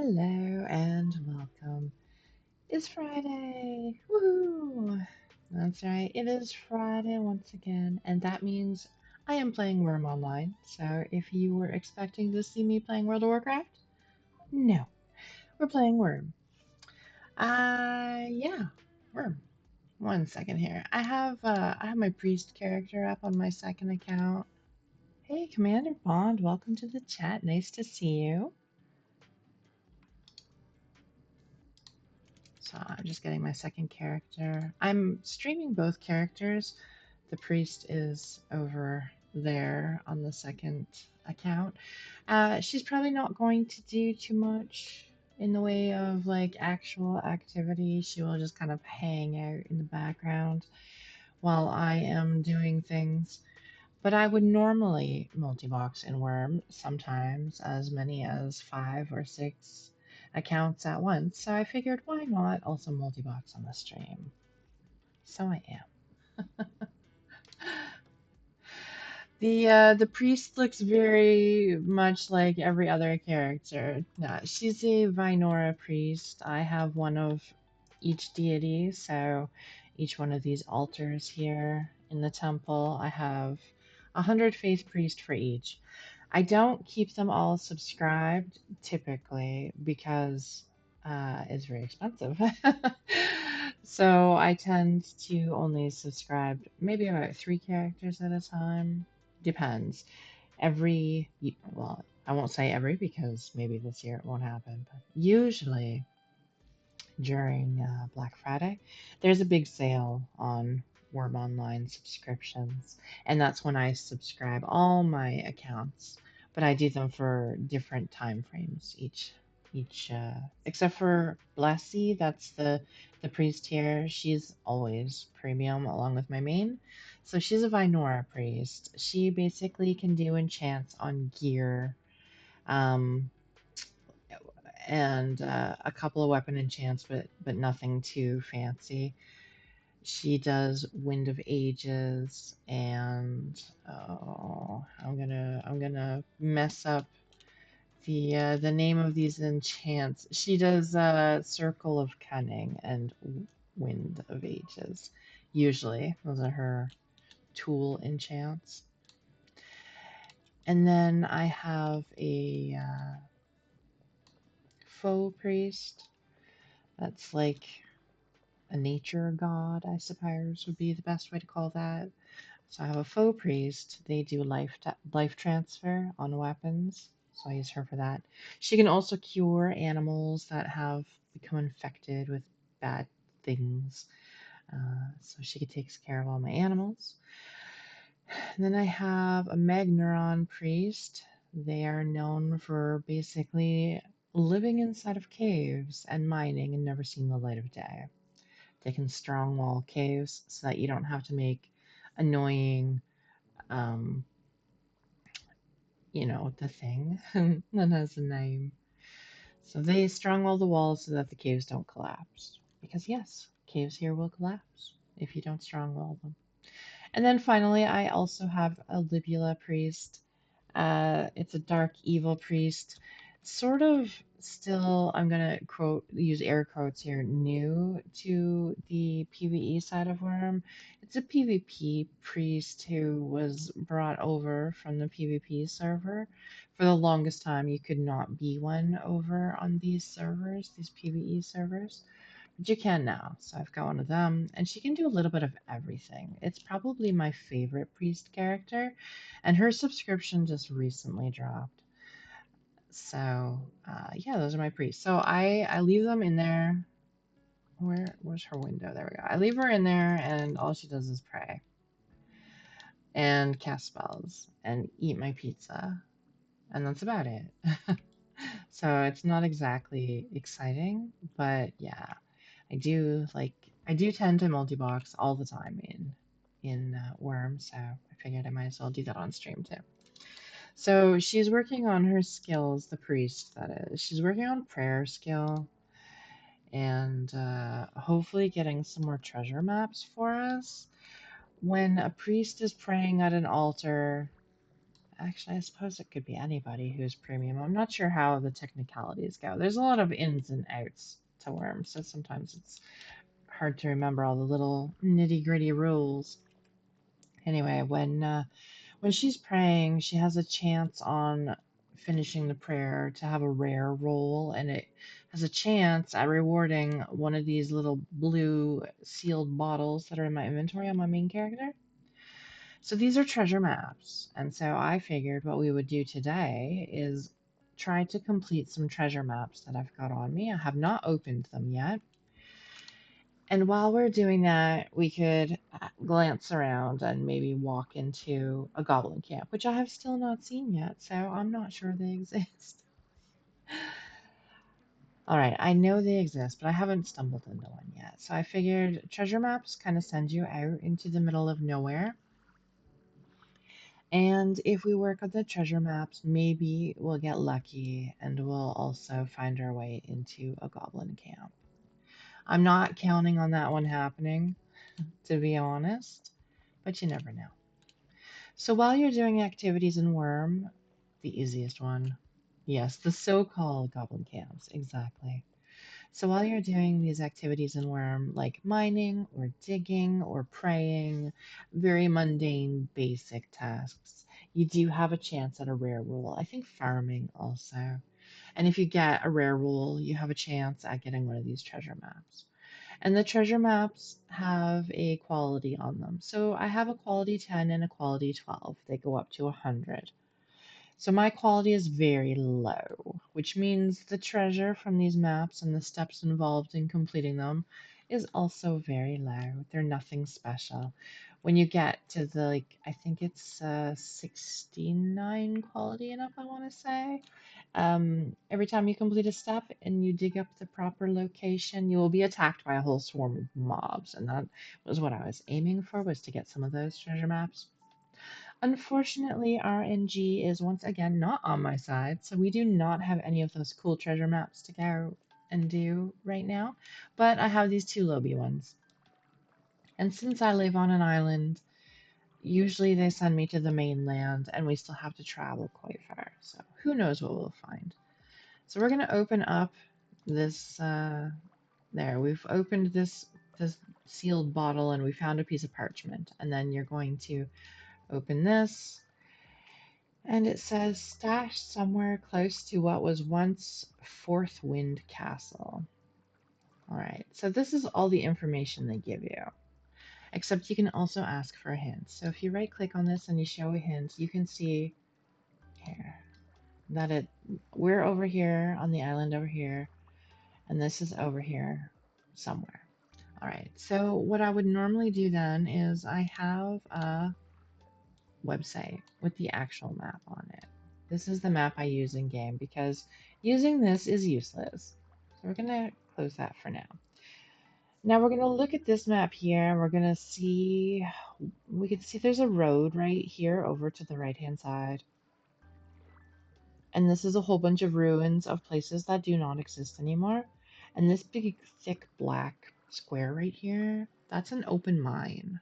Hello and welcome. It's Friday. Woohoo! That's right. It is Friday once again, and that means I am playing Wurm Online. So if you were expecting to see me playing World of Warcraft, no, we're playing Wurm. Yeah, Wurm. One second here. I have my priest character up on my second account. Hey, Commander Bond, welcome to the chat. Nice to see you. So I'm just getting my second character. I'm streaming both characters. The priest is over there on the second account. She's probably not going to do too much in the way of like actual activity. She will just kind of hang out in the background while I am doing things. But I would normally multi-box in Worm, sometimes as many as 5 or 6 accounts at once. So I figured why not also multi-box on the stream. So I am. The priest looks very much like every other character. She's a Vinora priest. I have one of each deity, so each one of these altars here in the temple, I have 100 faith priest for each. I don't keep them all subscribed typically because it's very expensive. So I tend to only subscribe maybe about 3 characters at a time. Depends. Well, I won't say every because maybe this year it won't happen, but usually during Black Friday, there's a big sale on Wurm Online subscriptions, and that's when I subscribe all my accounts. But I do them for different time frames except for Blessy, that's the priest here. She's always premium along with my main. So she's a Vinora priest. She basically can do enchants on gear. Um, and a couple of weapon enchants, but nothing too fancy. She does Wind of Ages, and oh, I'm gonna mess up the name of these enchants. She does Circle of Cunning and Wind of Ages. Usually, those are her tool enchants. And then I have a faux priest. That's like a nature god, I suppose would be the best way to call that. So I have a faux priest. They do life transfer on weapons, so I use her for that. She can also cure animals that have become infected with bad things. So she takes care of all my animals. And then I have a Magneron priest. They are known for basically living inside of caves and mining and never seeing the light of day. They can strong wall caves so that you don't have to make annoying, um, the thing that has a name. So they strong wall the walls so that the caves don't collapse. Because yes, caves here will collapse if you don't strong wall them. And then finally, I also have a Libula priest. It's a dark evil priest, sort of still, I'm gonna use air quotes here, new to the PvE side of Worm. It's a PvP priest who was brought over from the PvP server. For the longest time, you could not be one over on these servers, these PvE servers. But you can now, so I've got one of them, and she can do a little bit of everything. It's probably my favorite priest character, and her subscription just recently dropped. So yeah, those are my priests. So I leave them in there. Where's her window? There we go. I leave her in there, and all she does is pray and cast spells and eat my pizza, and that's about it. So it's not exactly exciting, but yeah. I do tend to multi-box all the time in Worm, so I figured I might as well do that on stream too. So she's working on her skills, the priest that is. She's working on prayer skill and hopefully getting some more treasure maps for us. When a priest is praying at an altar, Actually, I suppose it could be anybody who's premium. I'm not sure how the technicalities go. There's a lot of ins and outs to Worm, so sometimes it's hard to remember all the little nitty-gritty rules. Anyway, when she's praying, she has a chance on finishing the prayer to have a rare roll, and it has a chance at rewarding one of these little blue sealed bottles that are in my inventory on my main character. So these are treasure maps, and so I figured what we would do today is try to complete some treasure maps that I've got on me. I have not opened them yet. And while we're doing that, we could glance around and maybe walk into a goblin camp, which I have still not seen yet, so I'm not sure they exist. All right, I know they exist, but I haven't stumbled into one yet. So I figured treasure maps kind of send you out into the middle of nowhere. And if we work on the treasure maps, maybe we'll get lucky and we'll also find our way into a goblin camp. I'm not counting on that one happening, to be honest, but you never know. So while you're doing activities in Wurm, the easiest one, yes, the so-called goblin camps, exactly. So while you're doing these activities in Wurm, like mining or digging or praying, very mundane, basic tasks, you do have a chance at a rare rule. I think farming also. And if you get a rare rule, you have a chance at getting one of these treasure maps. And the treasure maps have a quality on them. So I have a quality 10 and a quality 12. They go up to 100. So my quality is very low, which means the treasure from these maps and the steps involved in completing them is also very low. They're nothing special. When you get to the, like, I think it's 69 quality and up, I want to say. Every time you complete a step and you dig up the proper location, you will be attacked by a whole swarm of mobs. And that was what I was aiming for, was to get some of those treasure maps. Unfortunately, RNG is once again not on my side, so we do not have any of those cool treasure maps to go and do right now, but I have these two Lobby ones. And since I live on an island, usually they send me to the mainland and we still have to travel quite far, so who knows what we'll find. So we're going to open up this, there, we've opened this sealed bottle and we found a piece of parchment, and then you're going to open this. And it says stashed somewhere close to what was once Fourth Wind Castle. All right, so this is all the information they give you, except you can also ask for a hint. So if you right click on this and you show a hint, you can see here that we're over here on the island over here, and this is over here somewhere. All right, so what I would normally do then is I have a website with the actual map on it. This is the map I use in game because using this is useless. So we're going to close that for now. Now we're going to look at this map here and we're going to see, we can see there's a road right here over to the right hand side. And this is a whole bunch of ruins of places that do not exist anymore. And this big thick black square right here, that's an open mine.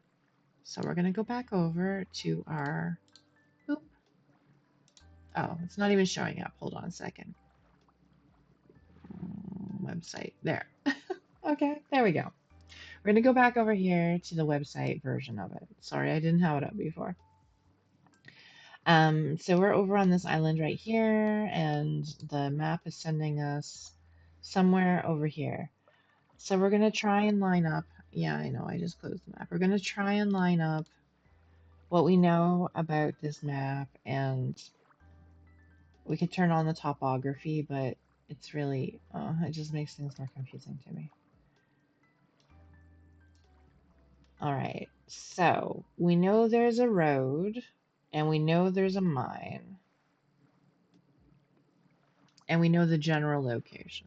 So we're going to go back over to our, oop, oh, it's not even showing up. Hold on a second. Website. There. Okay, there we go. We're going to go back over here to the website version of it. Sorry, I didn't have it up before. So we're over on this island right here, and the map is sending us somewhere over here. So we're going to try and line up. Yeah, I know, I just closed the map. We're going to try and line up what we know about this map, and we could turn on the topography, but it's really, it just makes things more confusing to me. All right, so we know there's a road, and we know there's a mine, and we know the general location.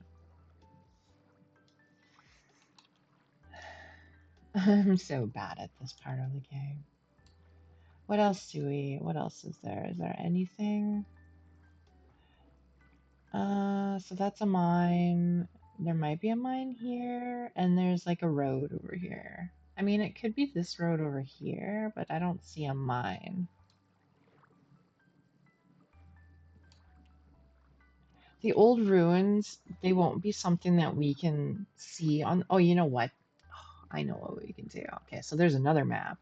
I'm so bad at this part of the game. What else is there? Is there anything? So that's a mine. There might be a mine here, and there's like a road over here. I mean, it could be this road over here, but I don't see a mine. The old ruins, they won't be something that we can see on. Oh, you know what? I know what we can do. Okay, so there's another map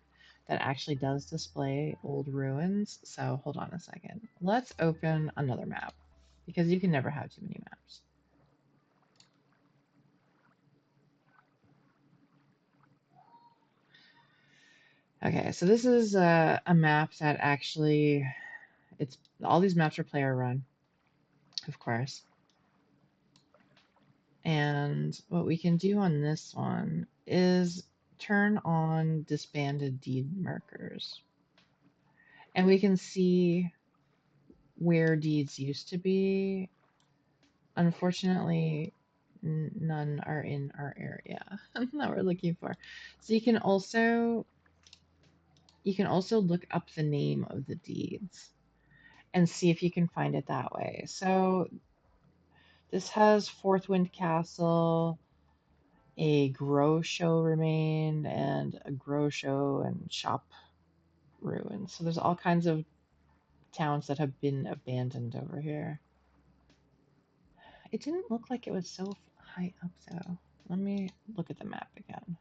that actually does display old ruins. So hold on a second. Let's open another map because you can never have too many maps. Okay, so this is a map that actually, it's all these maps are player run, of course. And what we can do on this one is turn on disbanded deed markers. And we can see where deeds used to be. Unfortunately, none are in our area that we're looking for. So you can also look up the name of the deeds and see if you can find it that way. So this has Fourth Wind Castle, a grow show remained, and a grow show and shop ruins. So there's all kinds of towns that have been abandoned over here. It didn't look like it was so high up though. Let me look at the map again.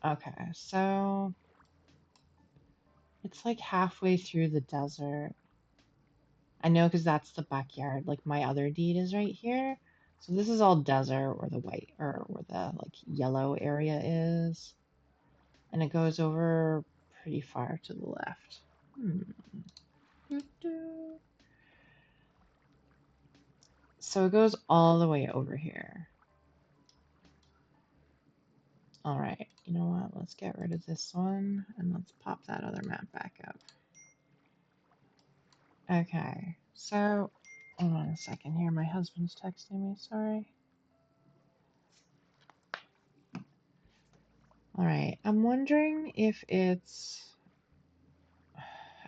Okay, so it's like halfway through the desert. I know because that's the backyard. Like my other deed is right here. So this is all desert where the white or where the like yellow area is. And it goes over pretty far to the left. So it goes all the way over here. All right, you know what? Let's get rid of this one and let's pop that other map back up. Okay, so hold on a second here. My husband's texting me, sorry. All right, I'm wondering if it's,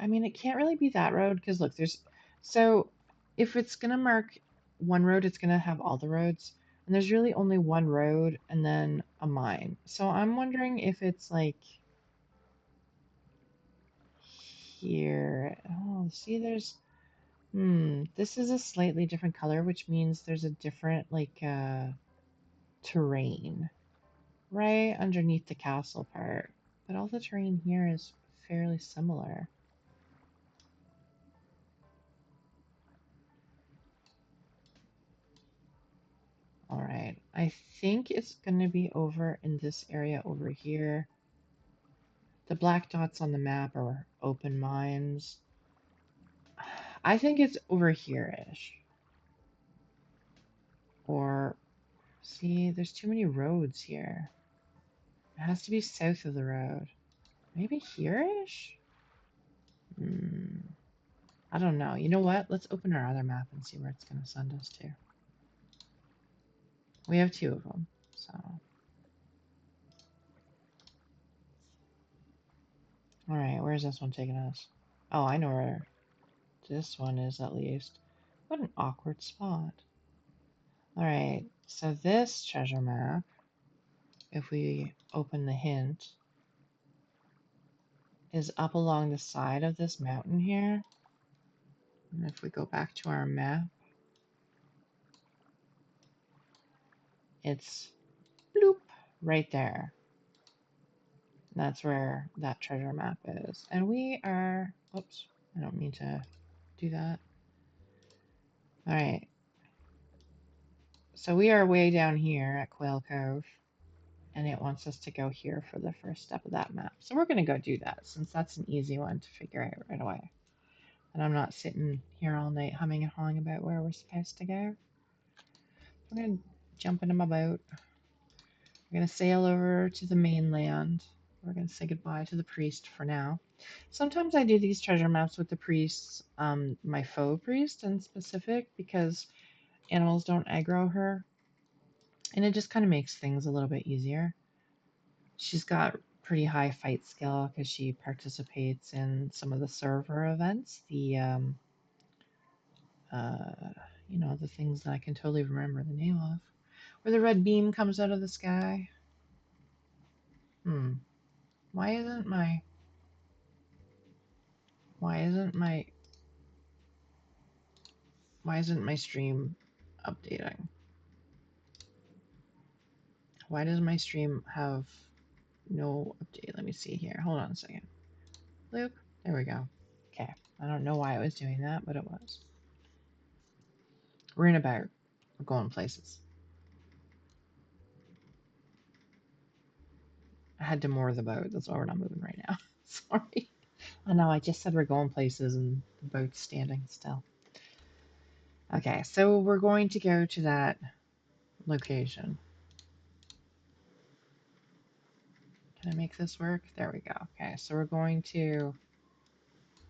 I mean, it can't really be that road because look, so if it's gonna mark one road, it's gonna have all the roads, and there's really only one road and then a mine. So I'm wondering if it's like here. Oh, see, this is a slightly different color, which means there's a different like terrain right underneath the castle part. But all the terrain here is fairly similar. All right, I think it's going to be over in this area over here. The black dots on the map are open mines. I think it's over here-ish. Or, see, there's too many roads here. It has to be south of the road. Maybe here-ish? I don't know. You know what? Let's open our other map and see where it's going to send us to. We have two of them, so. All right, where's this one taking us? Oh, I know where this one is at least. What an awkward spot. All right, so this treasure map, if we open the hint, is up along the side of this mountain here. And if we go back to our map, it's bloop right there. That's where that treasure map is. And we are, oops, I don't mean to do that. All right. So we are way down here at Quail Cove, and it wants us to go here for the first step of that map. So we're going to go do that since that's an easy one to figure out right away. And I'm not sitting here all night humming and hawing about where we're supposed to go. We're going to jump into my boat. We're going to sail over to the mainland. We're going to say goodbye to the priest for now. Sometimes I do these treasure maps with the priests, my faux priest in specific, because animals don't aggro her. And it just kind of makes things a little bit easier. She's got pretty high fight skill because she participates in some of the server events. You know, the things that I can totally remember the name of. Where the red beam comes out of the sky. Why isn't my Why isn't my stream updating? Why does my stream have no update? Let me see here. Hold on a second. Luke, there we go. Okay. I don't know why it was doing that, but it was. We're in a boat. We're going places. I had to moor the boat. That's why we're not moving right now. Sorry. I know, I just said we're going places and the boat's standing still. Okay, so we're going to go to that location. Can I make this work? There we go. Okay, so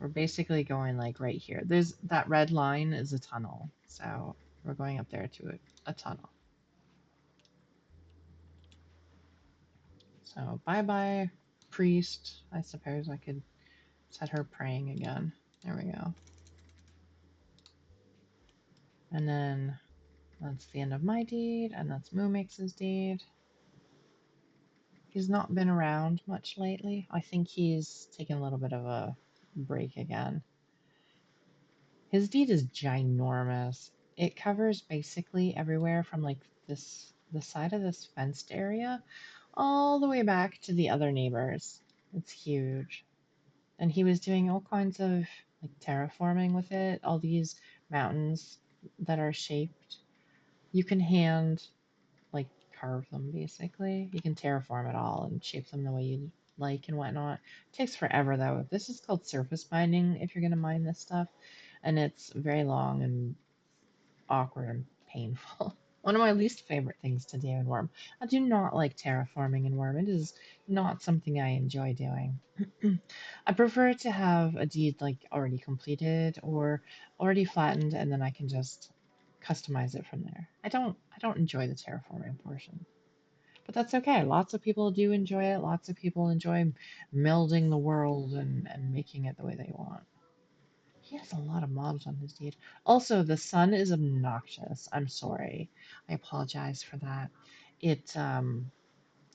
we're basically going like right here. There's that red line is a tunnel. So we're going up there to a tunnel. So bye-bye, priest. I suppose I could set her praying again. There we go. And then that's the end of my deed, and that's Moomix's deed. He's not been around much lately. I think he's taken a little bit of a break again. His deed is ginormous. It covers basically everywhere from like the side of this fenced area all the way back to the other neighbors. It's huge. And he was doing all kinds of like terraforming with it, all these mountains that are shaped. You can hand like carve them basically. You can terraform it all and shape them the way you like and whatnot. It takes forever though. This is called surface mining if you're gonna mine this stuff, and it's very long and awkward and painful. One of my least favorite things to do in Worm. I do not like terraforming in Worm. It is not something I enjoy doing. I prefer to have a deed like already completed or already flattened, and then I can just customize it from there. I don't enjoy the terraforming portion. But that's okay. Lots of people do enjoy it. Lots of people enjoy melding the world and making it the way they want. He has a lot of mobs on his deed. Also, the sun is obnoxious. I'm sorry. I apologize for that. It,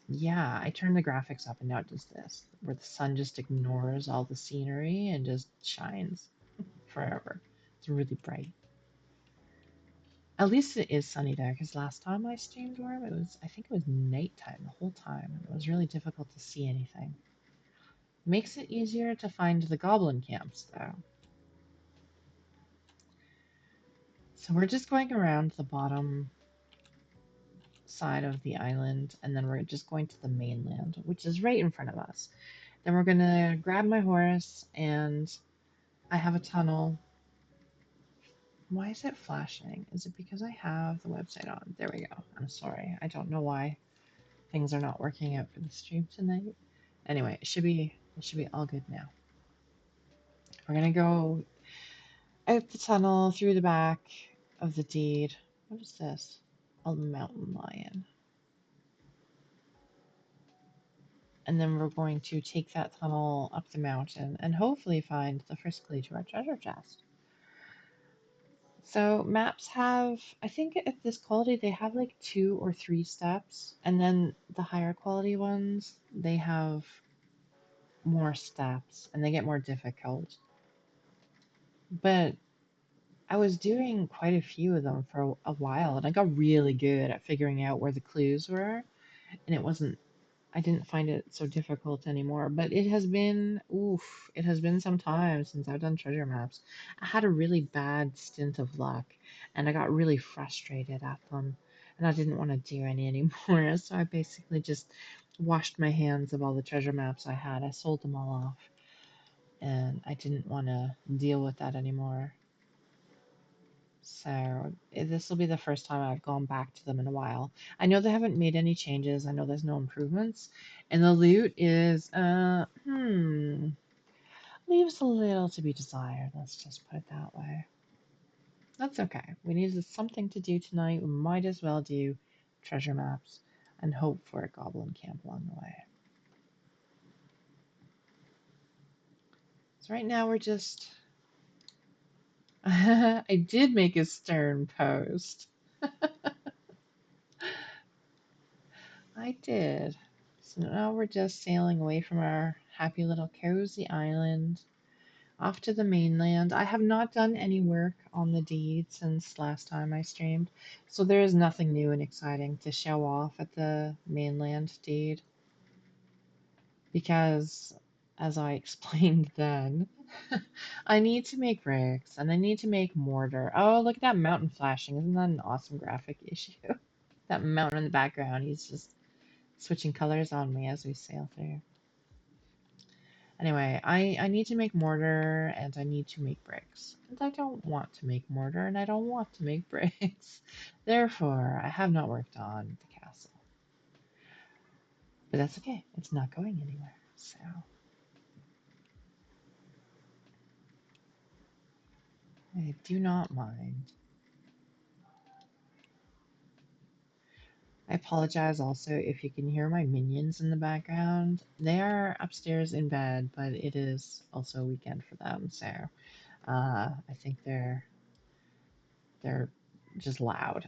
yeah, I turned the graphics up and now it does this, where the sun just ignores all the scenery and just shines forever. It's really bright. At least it is sunny there, because last time I streamed Worm, I think it was nighttime the whole time, and it was really difficult to see anything. Makes it easier to find the goblin camps, though. So we're just going around the bottom side of the island, and then we're just going to the mainland, which is right in front of us. Then we're gonna grab my horse, and I have a tunnel. Why is it flashing? Is it because I have the website on? There we go. I'm sorry. I don't know why things are not working out for the stream tonight. Anyway, it should be all good now. We're gonna go out the tunnel through the back of the deed. What is this? A mountain lion. And then we're going to take that tunnel up the mountain and hopefully find the first clue to our treasure chest. So maps have, I think at this quality, they have like 2 or 3 steps, and then the higher quality ones, they have more steps and they get more difficult. But I was doing quite a few of them for a while, and I got really good at figuring out where the clues were, and I didn't find it so difficult anymore. But it has been some time since I've done treasure maps. I had a really bad stint of luck, and I got really frustrated at them, and I didn't want to do any anymore. So I basically just washed my hands of all the treasure maps I had. I sold them all off, and I didn't want to deal with that anymore. So this will be the first time I've gone back to them in a while. I know they haven't made any changes. I know there's no improvements. And the loot is, leaves a little to be desired. Let's just put it that way. That's okay. We needed something to do tonight. We might as well do treasure maps and hope for a goblin camp along the way. So right now we're just... I did make a stern post. I did. So now we're just sailing away from our happy little cozy island. Off to the mainland. I have not done any work on the deed since last time I streamed, so there is nothing new and exciting to show off at the mainland deed because, as I explained then, I need to make bricks and I need to make mortar. Oh, look at that mountain flashing. Isn't that an awesome graphic issue? That mountain in the background, he's just switching colors on me as we sail through. Anyway, I need to make mortar and I need to make bricks. And I don't want to make mortar and I don't want to make bricks. Therefore, I have not worked on the castle. But that's okay. It's not going anywhere. So I do not mind. I apologize also if you can hear my minions in the background. They are upstairs in bed, but it is also a weekend for them, so I think they're just loud.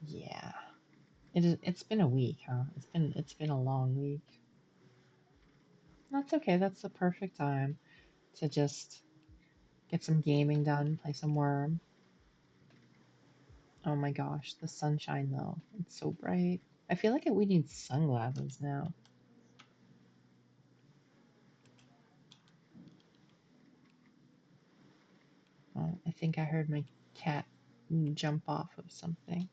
Yeah. It's been a week, huh? It's been a long week. That's okay. That's the perfect time to just get some gaming done, play some Worm. Oh my gosh, the sunshine though. It's so bright. I feel like we need sunglasses now. Oh, I think I heard my cat jump off of something.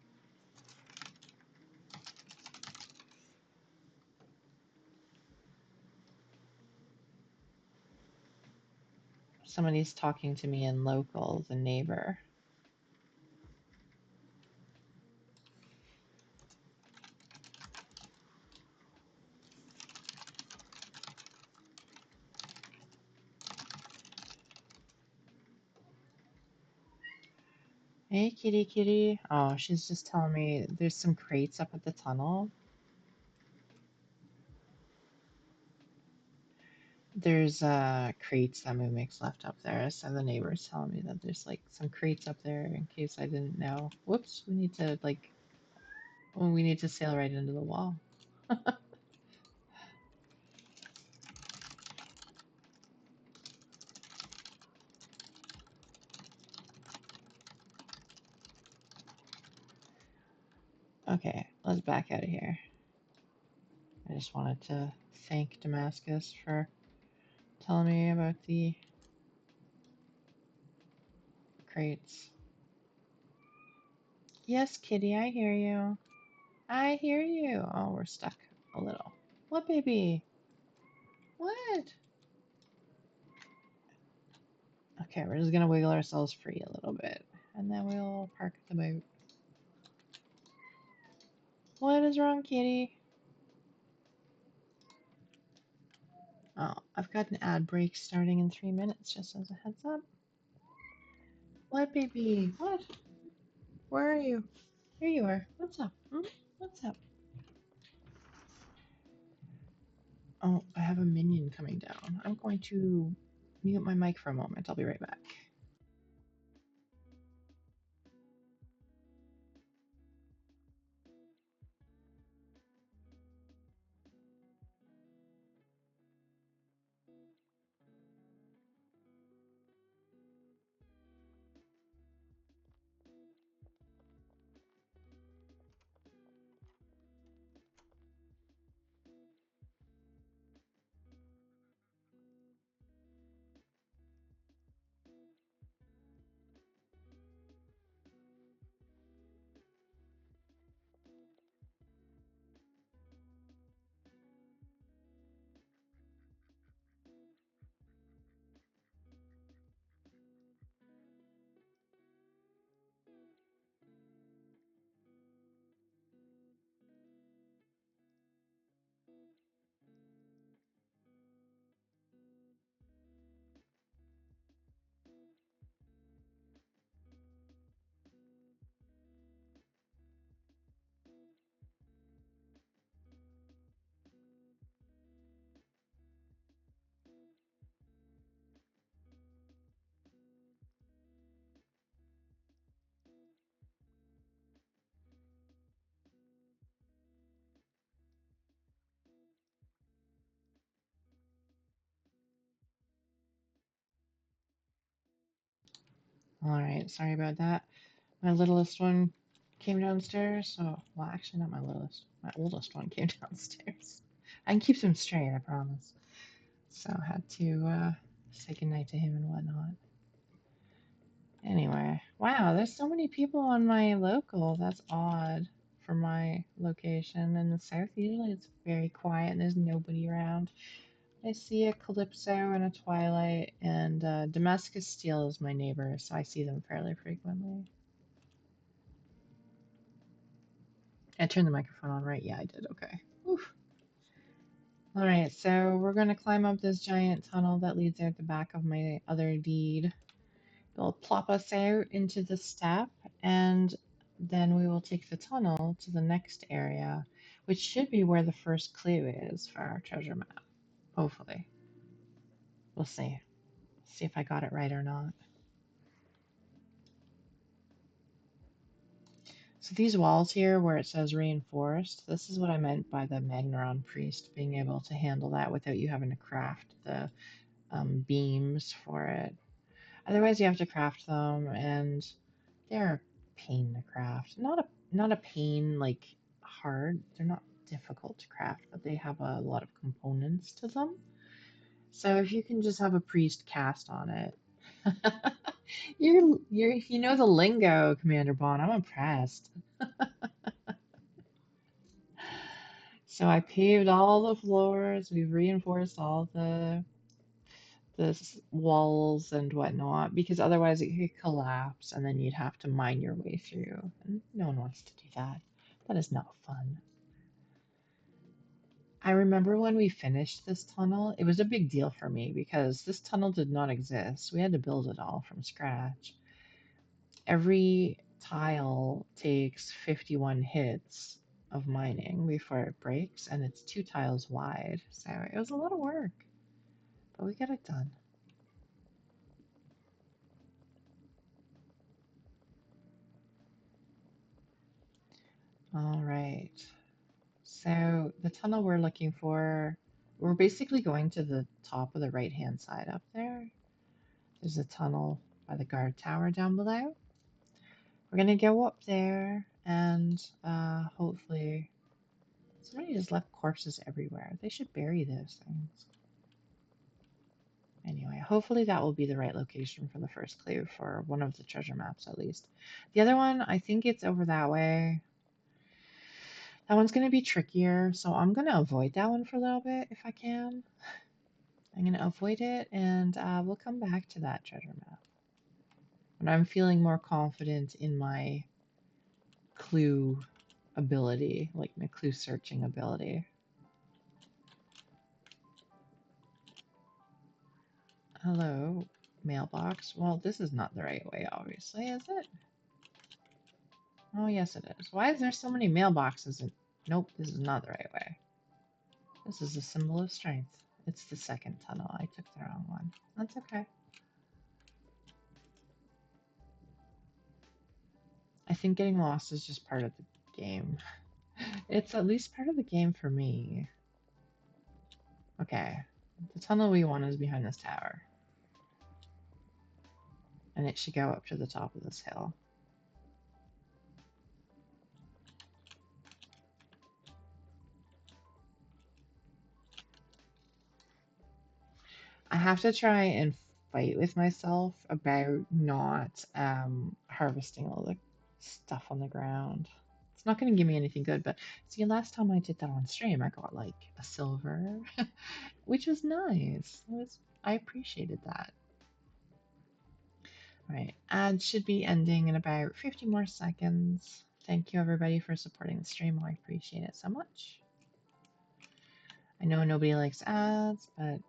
Somebody's talking to me in local, the neighbor. Hey, kitty, kitty. Oh, she's just telling me there's some crates up at the tunnel. There's crates that Moomix left up there, so the neighbor's telling me that there's like some crates up there in case I didn't know. Whoops, we need to like, well, we need to sail right into the wall. Okay, let's back out of here. I just wanted to thank Damascus for telling me about the crates. Yes, kitty, I hear you. I hear you. Oh, we're stuck a little. What, baby? What? Okay, we're just gonna wiggle ourselves free a little bit, and then we'll park the boat. What is wrong, kitty? Oh, I've got an ad break starting in 3 minutes, just as a heads up. What, baby? What? Where are you? Here you are. What's up? Hmm? What's up? Oh, I have a minion coming down. I'm going to mute my mic for a moment. I'll be right back. Alright, sorry about that. My littlest one came downstairs. So, well, actually, not my littlest. My oldest one came downstairs. I can keep them straight, I promise. So, I had to say goodnight to him and whatnot. Anyway, wow, there's so many people on my local. That's odd for my location in the south. Usually it's very quiet and there's nobody around. I see a Calypso and a Twilight, and Damascus Steel is my neighbor, so I see them fairly frequently. I turned the microphone on, right? Yeah, I did. Okay. Oof. All right, so we're going to climb up this giant tunnel that leads out the back of my other deed. It'll plop us out into the steppe, and then we will take the tunnel to the next area, which should be where the first clue is for our treasure map. Hopefully. We'll see. See if I got it right or not. So these walls here where it says reinforced, this is what I meant by the Magneron Priest being able to handle that without you having to craft the beams for it. Otherwise you have to craft them and they're a pain to craft. Not a pain like hard. They're not difficult to craft, but they have a lot of components to them. So if you can just have a priest cast on it. If you know the lingo, Commander Bond, I'm impressed. So I paved all the floors, we've reinforced all the walls and whatnot, because otherwise it could collapse and then you'd have to mine your way through. And no one wants to do that. That is not fun. I remember when we finished this tunnel, it was a big deal for me because this tunnel did not exist. We had to build it all from scratch. Every tile takes 51 hits of mining before it breaks, and it's 2 tiles wide. So it was a lot of work, but we got it done. All right. So the tunnel we're looking for, we're basically going to the top of the right-hand side up there. There's a tunnel by the guard tower down below. We're gonna go up there and hopefully somebody just left corpses everywhere. They should bury those things. Anyway, hopefully that will be the right location for the first clue for one of the treasure maps at least. The other one, I think it's over that way. That one's going to be trickier, so I'm going to avoid that one for a little bit if I can. I'm going to avoid it, and we'll come back to that treasure map. When I'm feeling more confident in my clue ability, like my clue searching ability. Hello, mailbox. Well, this is not the right way, obviously, is it? Oh, yes, it is. Why is there so many mailboxes? Nope, this is not the right way. This is a symbol of strength. It's the second tunnel. I took the wrong one. That's okay. I think getting lost is just part of the game. It's at least part of the game for me. Okay, the tunnel we want is behind this tower. And it should go up to the top of this hill. I have to try and fight with myself about not harvesting all the stuff on the ground. It's not going to give me anything good, but see, last time I did that on stream, I got like a silver, which was nice. I appreciated that. All right, ad should be ending in about 50 more seconds. Thank you everybody for supporting the stream. I appreciate it so much. I know nobody likes ads, but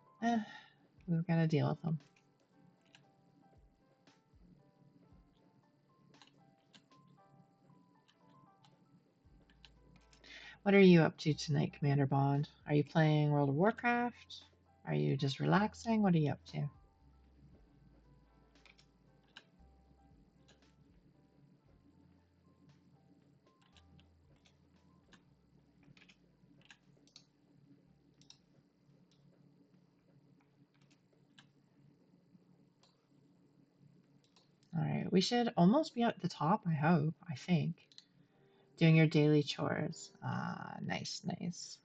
we've got to deal with them. What are you up to tonight, Commander Bond? Are you playing World of Warcraft? Are you just relaxing? What are you up to? All right, We should almost be at the top, I hope, I think. Doing your daily chores. Ah, nice, nice.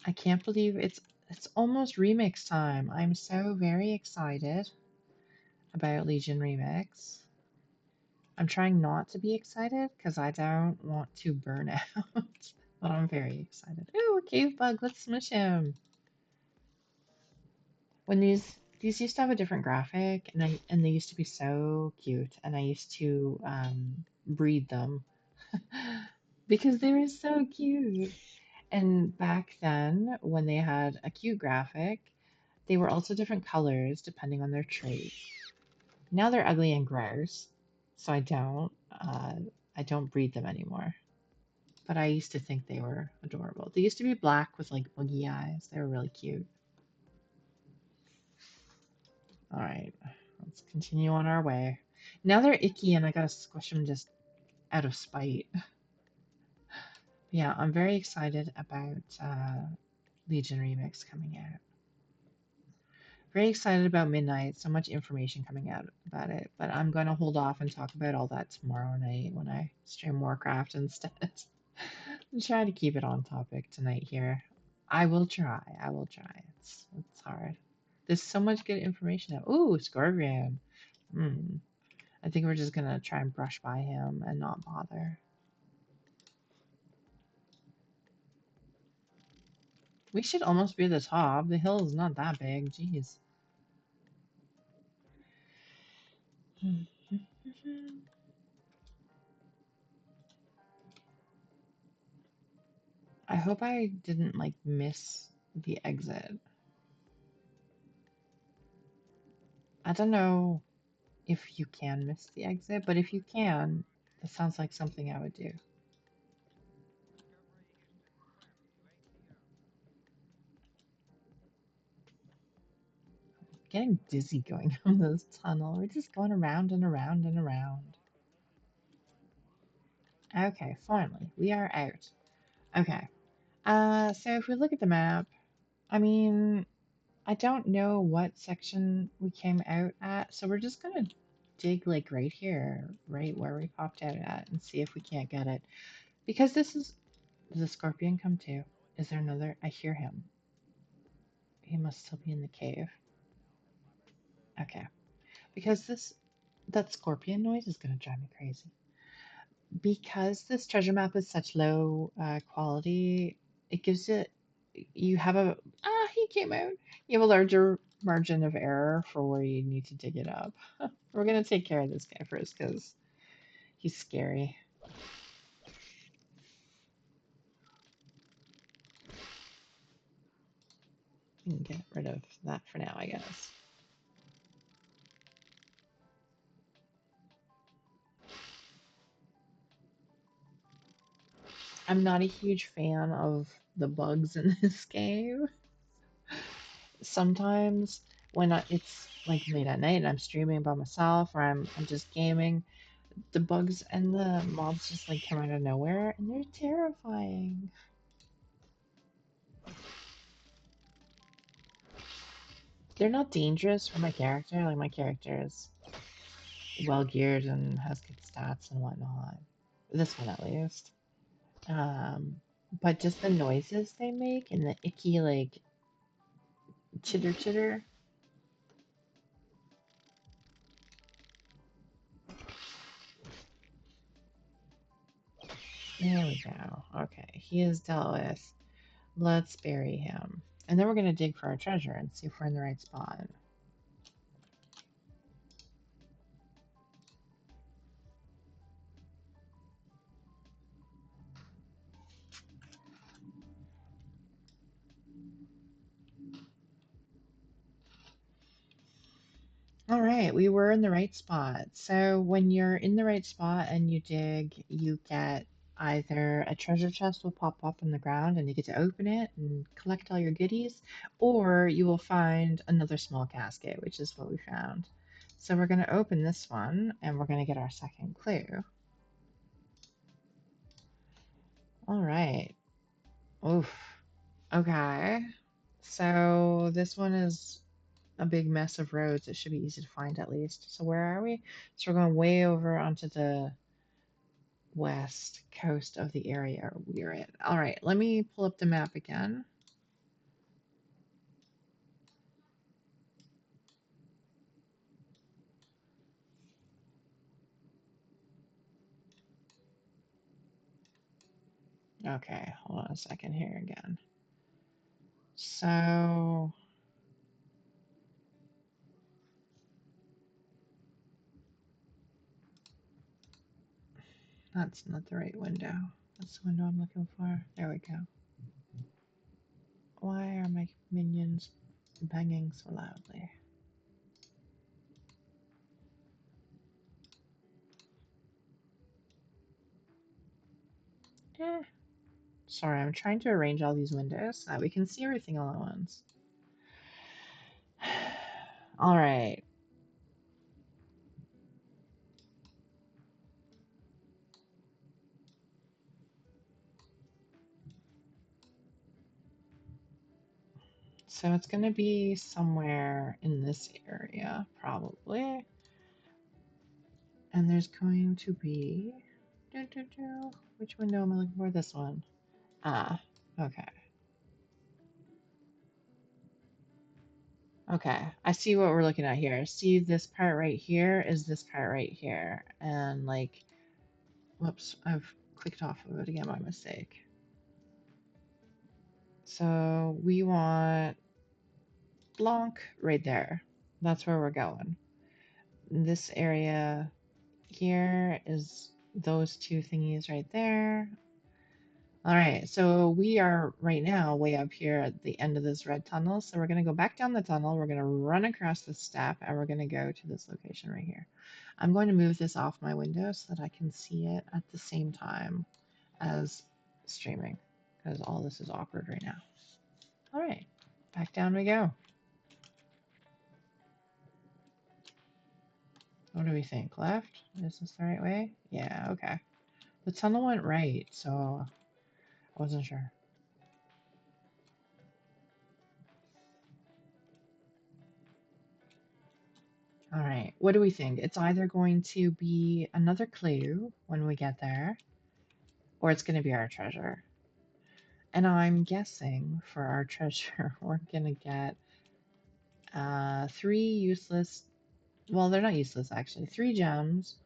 I can't believe it's almost remix time. I'm so very excited about Legion Remix. I'm trying not to be excited because I don't want to burn out, but I'm very excited. Ooh, a cave bug, let's smush him. When these used to have a different graphic and they used to be so cute and I used to breed them because they were so cute. And back then, when they had a cute graphic, they were also different colors depending on their traits. Now they're ugly and gross, so I don't breed them anymore. But I used to think they were adorable. They used to be black with like boogie eyes. They were really cute. All right, let's continue on our way. Now they're icky and I gotta squish them just out of spite. Yeah, I'm very excited about Legion Remix coming out. Very excited about Midnight. So much information coming out about it. But I'm going to hold off and talk about all that tomorrow night when I stream Warcraft instead. I'm trying to keep it on topic tonight here. I will try. I will try. It's hard. There's so much good information out. Ooh, Scorpion. Hmm. I think we're just gonna try and brush by him and not bother. We should almost be at the top. The hill is not that big. Jeez. I hope I didn't like miss the exit. I don't know if you can miss the exit, but if you can, that sounds like something I would do. Getting dizzy going on this tunnel. We're just going around and around and around. Okay, finally, we are out. Okay. So if we look at the map, I mean, I don't know what section we came out at, so we're just gonna dig like right here, right where we popped out at, and see if we can't get it. Because this is. Does the scorpion come too? Is there another? I hear him. He must still be in the cave. Okay. Because that scorpion noise is gonna drive me crazy. Because this treasure map is such low quality, it gives it. You have a. Ah, he came out. You have a larger margin of error for where you need to dig it up. We're gonna take care of this guy first because he's scary. We can get rid of that for now, I guess. I'm not a huge fan of the bugs in this game. Sometimes when it's like late at night and I'm streaming by myself or I'm just gaming, the bugs and the mobs just like come out of nowhere and they're terrifying. They're not dangerous for my character. Like my character is well geared and has good stats and whatnot. This one at least. Um, but just the noises they make and the icky like chitter chitter. There we go. Okay, he is dealt with. Let's bury him. And then we're going to dig for our treasure and see if we're in the right spot. All right, we were in the right spot. So when you're in the right spot and you dig, you get either a treasure chest will pop up in the ground and you get to open it and collect all your goodies, or you will find another small casket, which is what we found. So we're going to open this one and we're going to get our second clue. All right. Oof. Okay. So this one is a big mess of roads. It should be easy to find at least. So where are we? So we're going way over onto the west coast of the area we're in. All right, let me pull up the map again. Okay, hold on a second here again. So that's not the right window. That's the window I'm looking for. There we go. Why are my minions banging so loudly? Eh. Sorry, I'm trying to arrange all these windows so that we can see everything all at once. All right. So it's going to be somewhere in this area, probably. And there's going to be... Which window am I looking for? This one. Ah, okay. Okay, I see what we're looking at here. See this part right here is this part right here. And like, whoops, I've clicked off of it again by mistake. So we want Blanc right there. That's where we're going. This area here is those two thingies right there. All right, so we are right now way up here at the end of this red tunnel. So we're going to go back down the tunnel. We're going to run across the step and we're going to go to this location right here. I'm going to move this off my window so that I can see it at the same time as streaming because all this is awkward right now. All right, back down we go. What do we think? Left? Is this the right way? Yeah, okay. The tunnel went right, so I wasn't sure. All right, what do we think? It's either going to be another clue when we get there, or it's going to be our treasure. And I'm guessing for our treasure, we're going to get three useless, well, they're not useless actually, 3 gems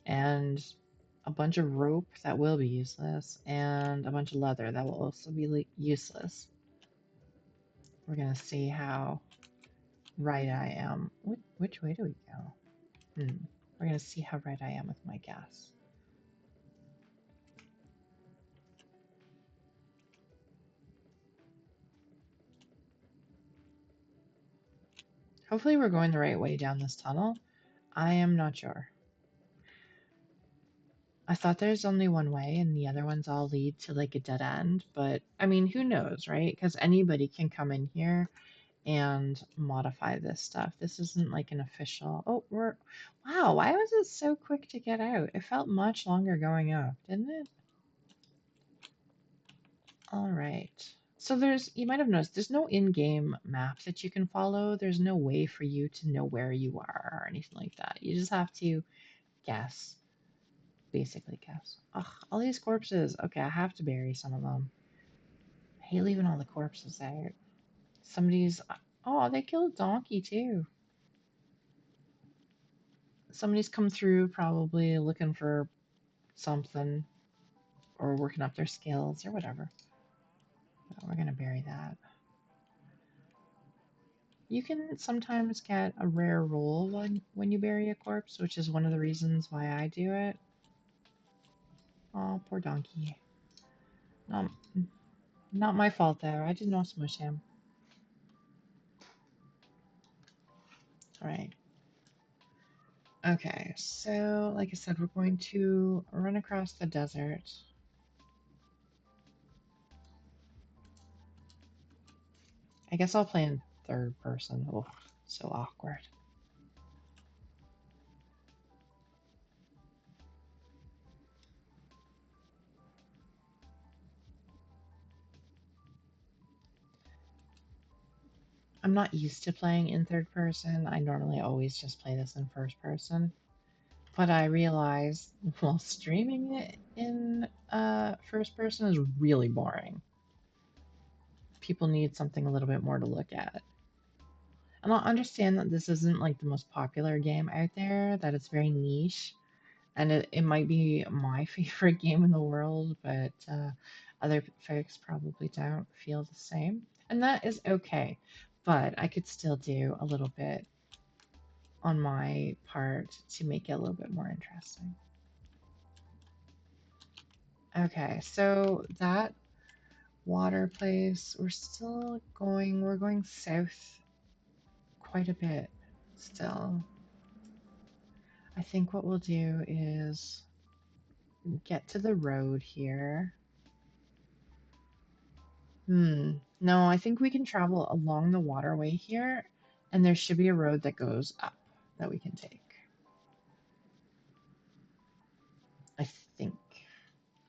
and a bunch of rope that will be useless and a bunch of leather that will also be useless. We're going to see how right I am. Which way do we go? We're going to see how right I am with my guess. Hopefully we're going the right way down this tunnel. I am not sure. I thought there's only one way and the other ones all lead to like a dead end, but I mean, who knows, right? Because anybody can come in here and modify this stuff. This isn't like an official, oh, wow, why was it so quick to get out? It felt much longer going up, didn't it? All right. So you might have noticed, there's no in-game map that you can follow. There's no way for you to know where you are or anything like that. You just have to guess, basically guess. Ugh, all these corpses. Okay, I have to bury some of them. I hate leaving all the corpses out. Somebody's, oh, they killed a donkey too. Somebody's come through probably looking for something or working up their skills or whatever. But we're gonna bury that. You can sometimes get a rare roll when you bury a corpse, which is one of the reasons why I do it. Oh, poor donkey. Not, not my fault though. I did not smush him. Alright. Okay, so like I said, we're going to run across the desert. I guess I'll play in third person. Oh, so awkward. I'm not used to playing in third person. I normally always just play this in first person. But I realized while streaming it in first person is really boring. People need something a little bit more to look at. And I'll understand that this isn't like the most popular game out there, that it's very niche, and it might be my favorite game in the world, but other folks probably don't feel the same. And that is okay. But I could still do a little bit on my part to make it a little bit more interesting. Okay, so that water place, we're going south quite a bit still. I think what we'll do is get to the road here. No, I think we can travel along the waterway here, and there should be a road that goes up that we can take. I think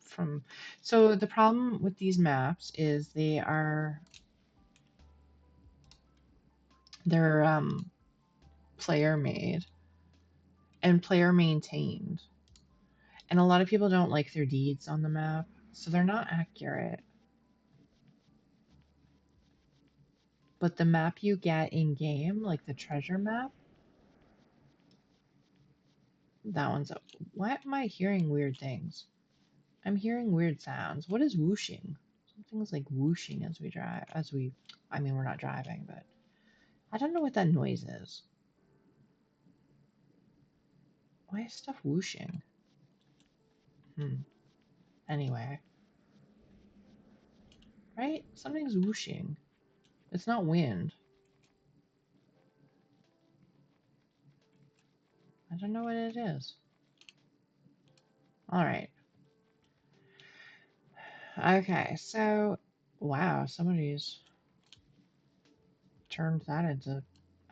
from so the problem with these maps is they're player made and player maintained. And a lot of people don't like their deeds on the map, so they're not accurate. But the map you get in game, like the treasure map, that one's up. Why am I hearing weird things? I'm hearing weird sounds. What is whooshing? Something's like whooshing as we drive, I mean, we're not driving, but I don't know what that noise is. Why is stuff whooshing? Anyway. Right? Something's whooshing. It's not wind. I don't know what it is. Alright. Okay, so, wow, somebody's turned that into,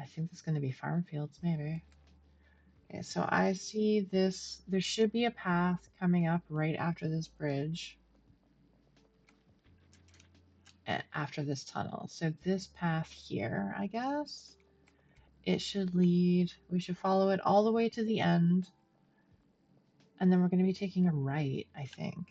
I think it's going to be farm fields, maybe. Okay, so I see this, there should be a path coming up right after this bridge, after this tunnel. So this path here, I guess, it should lead, we should follow it all the way to the end, and then we're going to be taking a right, I think.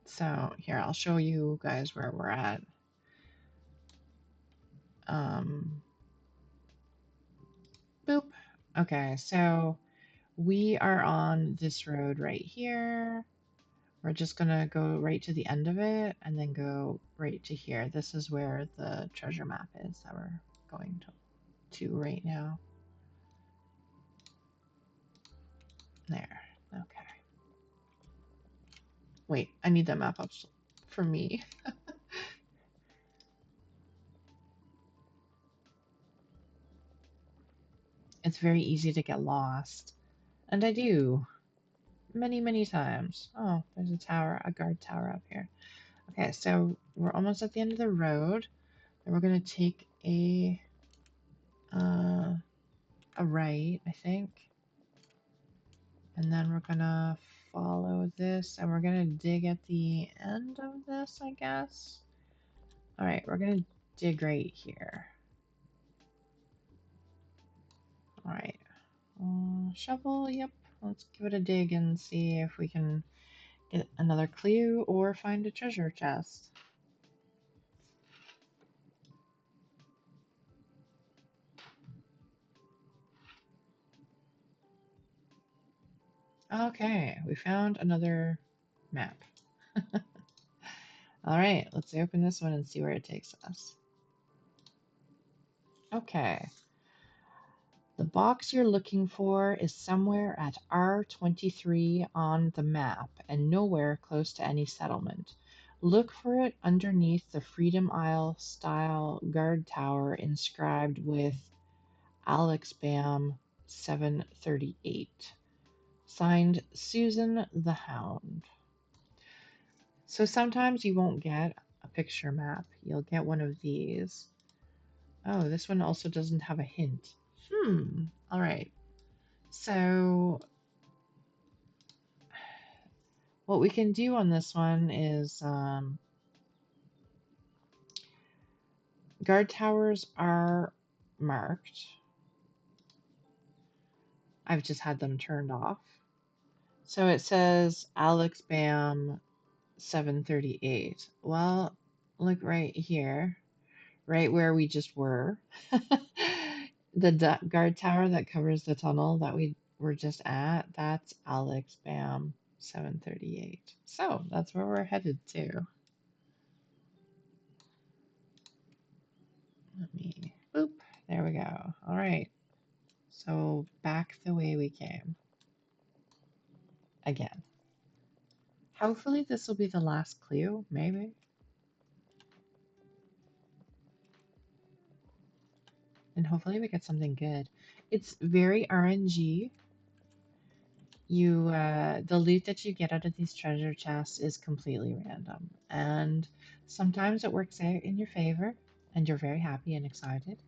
So here, I'll show you guys where we're at. Boop. Okay, so we are on this road right here. We're just gonna go right to the end of it and then go right to here. This is where the treasure map is that we're going to right now. There. Okay. Wait, I need that map up for me. It's very easy to get lost. And I do. Many, many times. Oh, there's a tower, a guard tower up here. Okay, so we're almost at the end of the road. And we're gonna take a right, I think. And then we're gonna follow this and we're gonna dig at the end of this, I guess. Alright, we're gonna dig right here. Alright. Shovel, yep. Let's give it a dig and see if we can get another clue or find a treasure chest. Okay, we found another map. Alright, let's open this one and see where it takes us. Okay. The box you're looking for is somewhere at R23 on the map and nowhere close to any settlement. Look for it underneath the Freedom Isle style guard tower inscribed with Alex Bam 738. Signed, Susan the Hound. So sometimes you won't get a picture map. You'll get one of these. Oh, this one also doesn't have a hint. All right. So What we can do on this one is guard towers are marked. I've just had them turned off. So it says Alex Bam 738. Well, look right here, right where we just were. The guard tower that covers the tunnel that we were just at, that's Alex Bam 738. So that's where we're headed to. Let me, boop, there we go. All right. So back the way we came again. Hopefully this will be the last clue, maybe. And hopefully we get something good. It's very RNG. The loot that you get out of these treasure chests is completely random. And sometimes it works out in your favor and you're very happy and excited.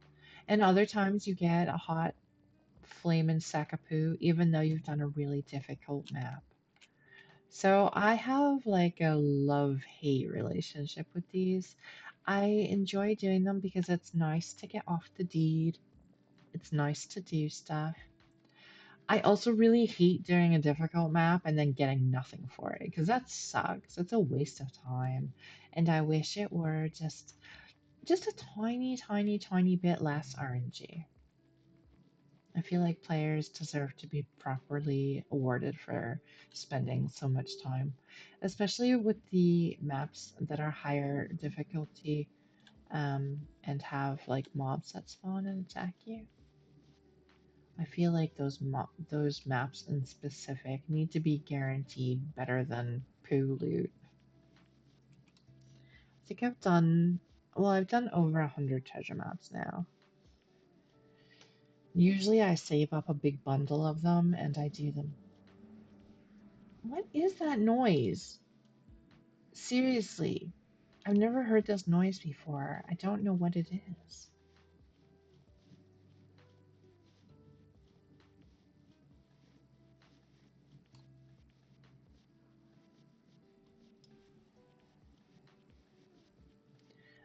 And other times you get a hot flaming sack of poo, even though you've done a really difficult map. So I have like a love-hate relationship with these. I enjoy doing them because it's nice to get off the deed. It's nice to do stuff. I also really hate doing a difficult map and then getting nothing for it because that sucks. It's a waste of time. And I wish it were just a tiny, tiny, tiny bit less RNG. I feel like players deserve to be properly awarded for spending so much time, especially with the maps that are higher difficulty and have like mobs that spawn and attack you. I feel like those maps in specific need to be guaranteed better than poo loot. I think I've done over 100 treasure maps now. Usually I save up a big bundle of them and I do them. What is that noise? Seriously, I've never heard this noise before. I don't know what it is.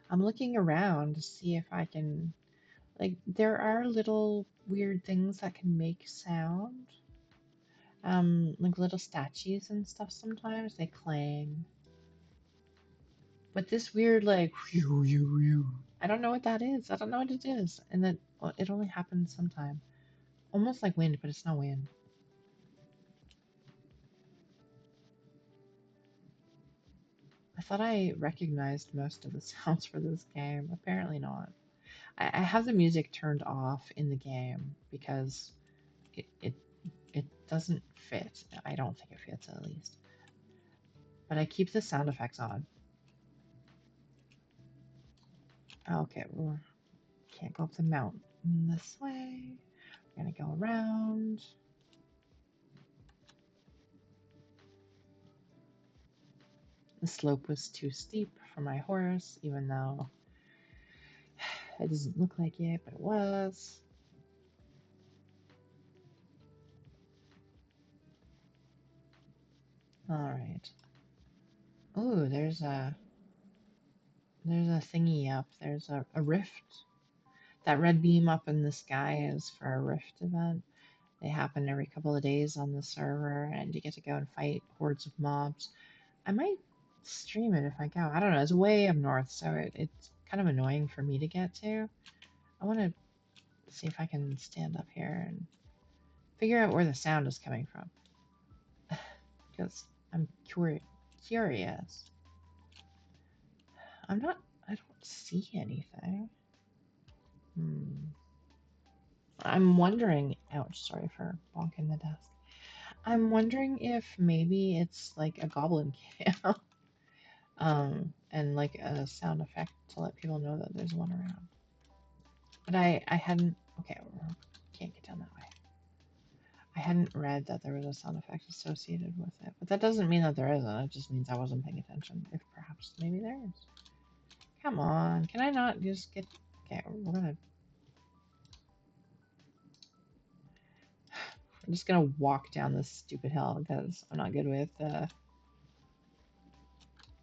I'm looking around to see if I can, like, there are little weird things that can make sound. Like little statues and stuff sometimes, they clang. But this weird, like, whew, whew, whew, I don't know what that is. I don't know what it is. And then well, it only happens sometime. Almost like wind, but it's not wind. I thought I recognized most of the sounds for this game. Apparently not. I have the music turned off in the game because it, it it doesn't fit. I don't think it fits at least. But I keep the sound effects on. Okay, we can't go up the mountain this way. We're gonna go around. The slope was too steep for my horse, even though it doesn't look like it, but it was. All right. Oh, there's a thingy up. There's a rift. That red beam up in the sky is for a rift event. They happen every couple of days on the server, and you get to go and fight hordes of mobs. I might stream it if I go. I don't know. It's way up north, so it's kind of annoying for me to get to. I want to see if I can stand up here and figure out where the sound is coming from. Because I'm curious. I don't see anything. I'm wondering, ouch, sorry for bonking the desk. I'm wondering if maybe it's like a goblin cam, and like a sound effect to let people know that there's one around. But I hadn't, okay, can't get down that way. I hadn't read that there was a sound effect associated with it, but that doesn't mean that there isn't. It just means I wasn't paying attention. If perhaps maybe there is. Come on, can I not just get, okay, I'm just gonna walk down this stupid hill because I'm not good with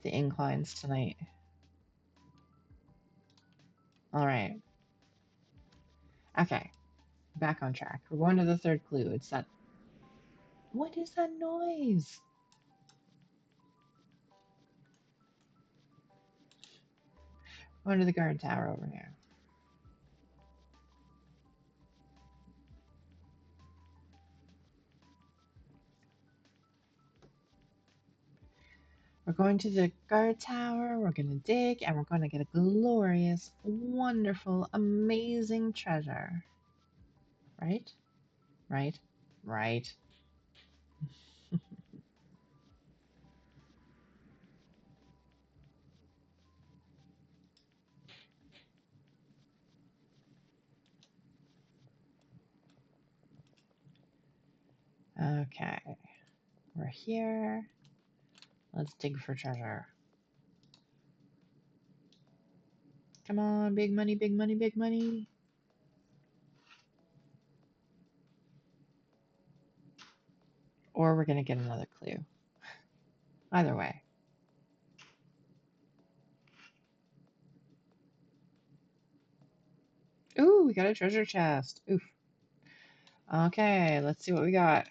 the inclines tonight. All right. Okay. Back on track. We're going to the third clue. It's that. What is that noise? Going to the guard tower over here. We're going to the guard tower, we're going to dig, and we're going to get a glorious, wonderful, amazing treasure. Right? Right? Right. Okay. We're here. Let's dig for treasure. Come on, big money, big money, big money. Or we're going to get another clue. Either way. Ooh, we got a treasure chest. Oof. Okay, let's see what we got.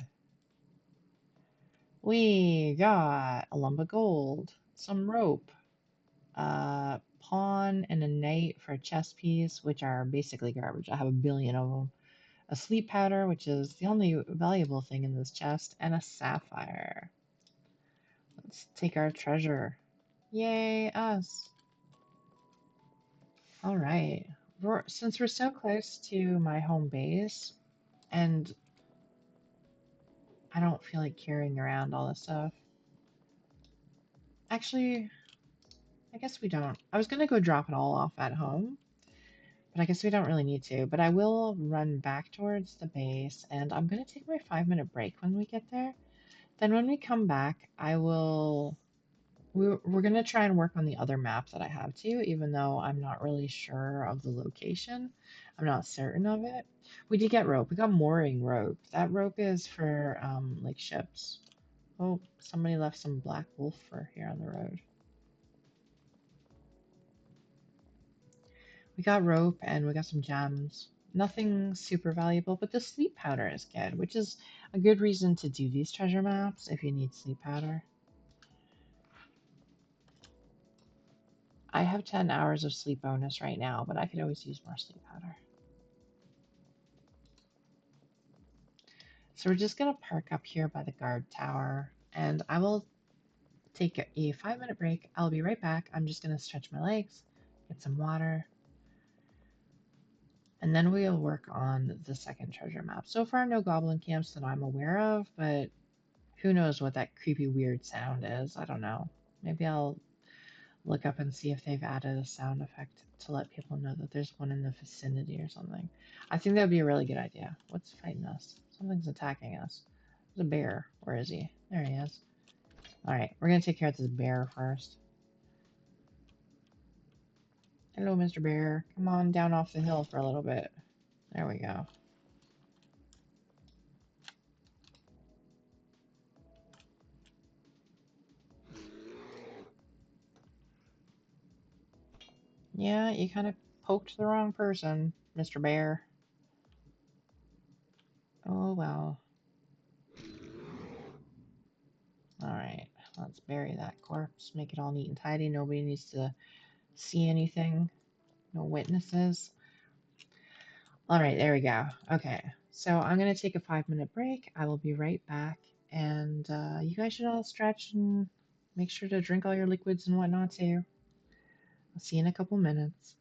We got a lump of gold, some rope, a pawn and a knight for a chess piece, which are basically garbage. I have a billion of them. A sleep powder, which is the only valuable thing in this chest, and a sapphire. Let's take our treasure. Yay, us. All right. Since we're so close to my home base, and I don't feel like carrying around all this stuff. Actually, I guess we don't. I was going to go drop it all off at home, but I guess we don't really need to. But I will run back towards the base, and I'm going to take my 5-minute break when we get there. Then when we come back, I will. We're going to try and work on the other map that I have too, even though I'm not really sure of the location. I'm not certain of it. We did get rope. We got mooring rope. That rope is for like ships. Oh, somebody left some black wolf fur here on the road. We got rope and we got some gems. Nothing super valuable, but the sleep powder is good, which is a good reason to do these treasure maps if you need sleep powder. I have 10 hours of sleep bonus right now, but I could always use more sleep powder. So we're just going to park up here by the guard tower, and I will take a 5-minute break. I'll be right back. I'm just going to stretch my legs, get some water, and then we'll work on the second treasure map. So far, no goblin camps that I'm aware of, but who knows what that creepy, weird sound is? I don't know. Maybe I'll look up and see if they've added a sound effect to let people know that there's one in the vicinity or something. I think that would be a really good idea. What's fighting us? Something's attacking us. There's a bear. Where is he? There he is. Alright, we're going to take care of this bear first. Hello, Mr. Bear. Come on down off the hill for a little bit. There we go. Yeah, you kind of poked the wrong person, Mr. Bear. Oh, well. Alright, let's bury that corpse. Make it all neat and tidy. Nobody needs to see anything. No witnesses. Alright, there we go. Okay, so I'm going to take a 5-minute break. I will be right back. And you guys should all stretch and make sure to drink all your liquids and whatnot too. I'll see you in a couple minutes.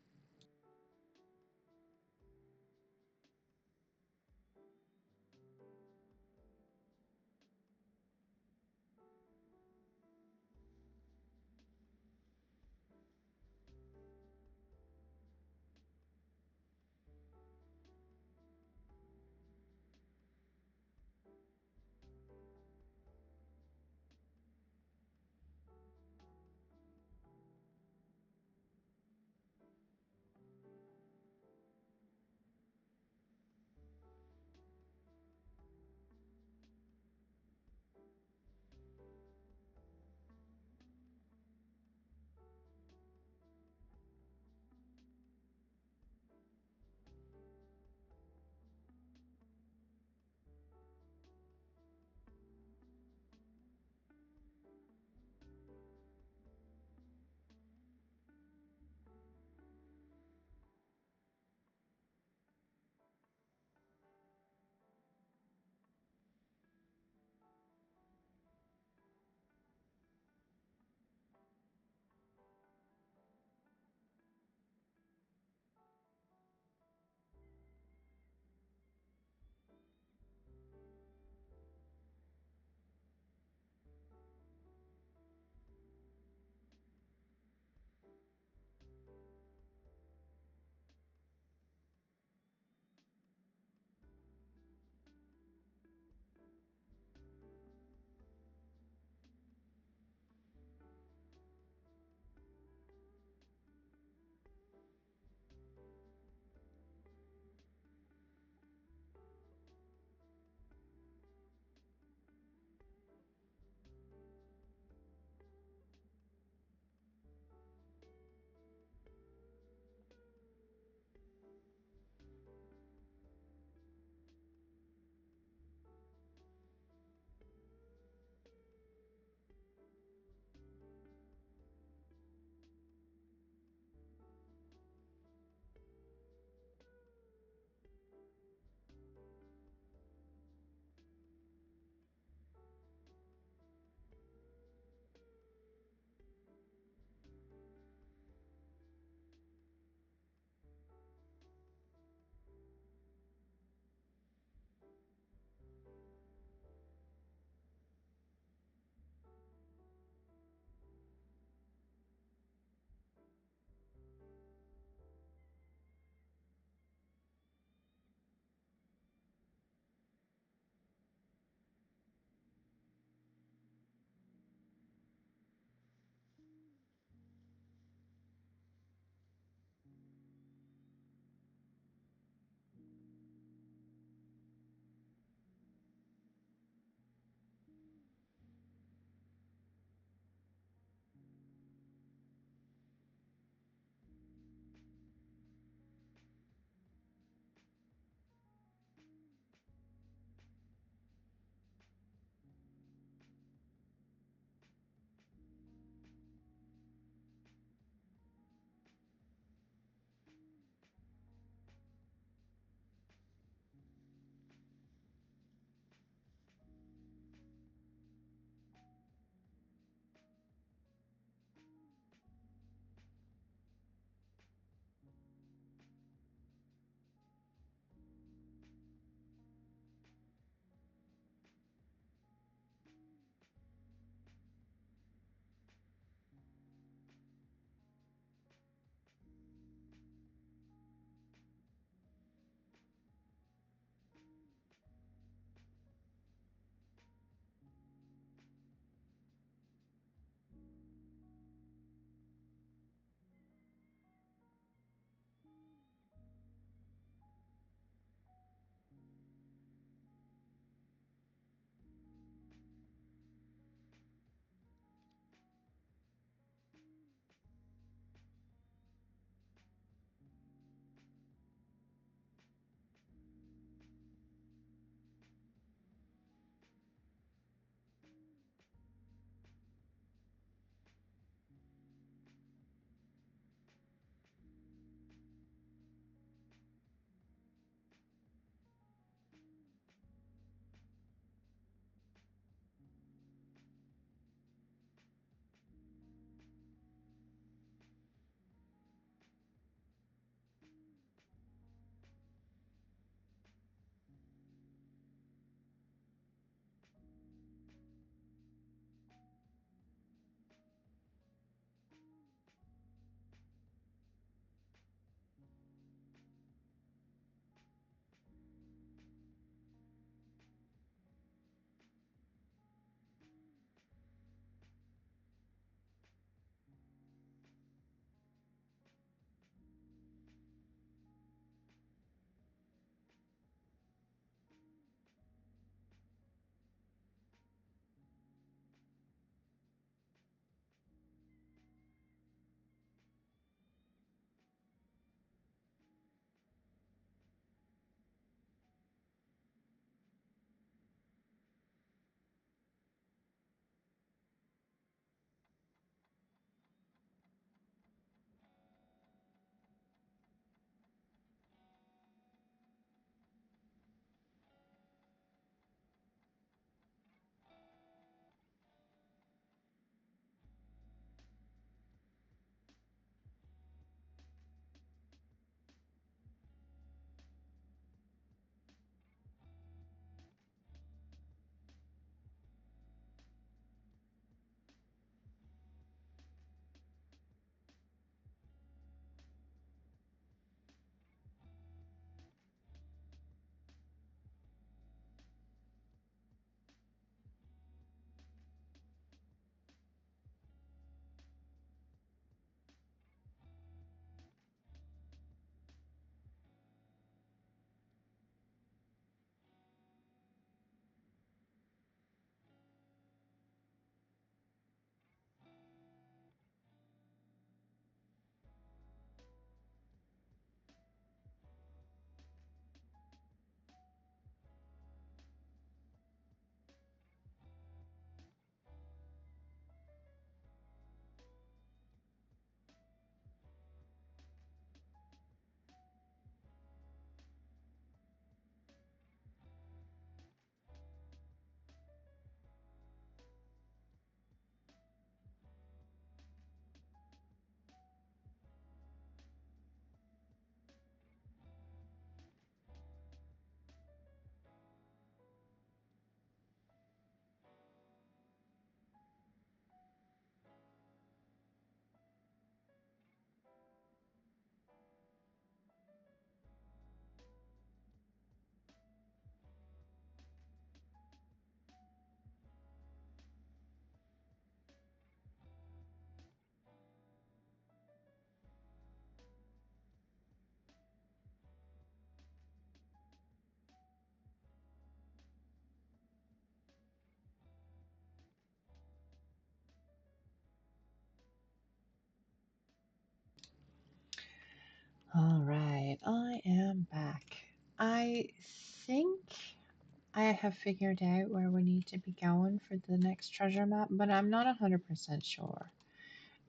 I have figured out where we need to be going for the next treasure map, but I'm not 100% sure.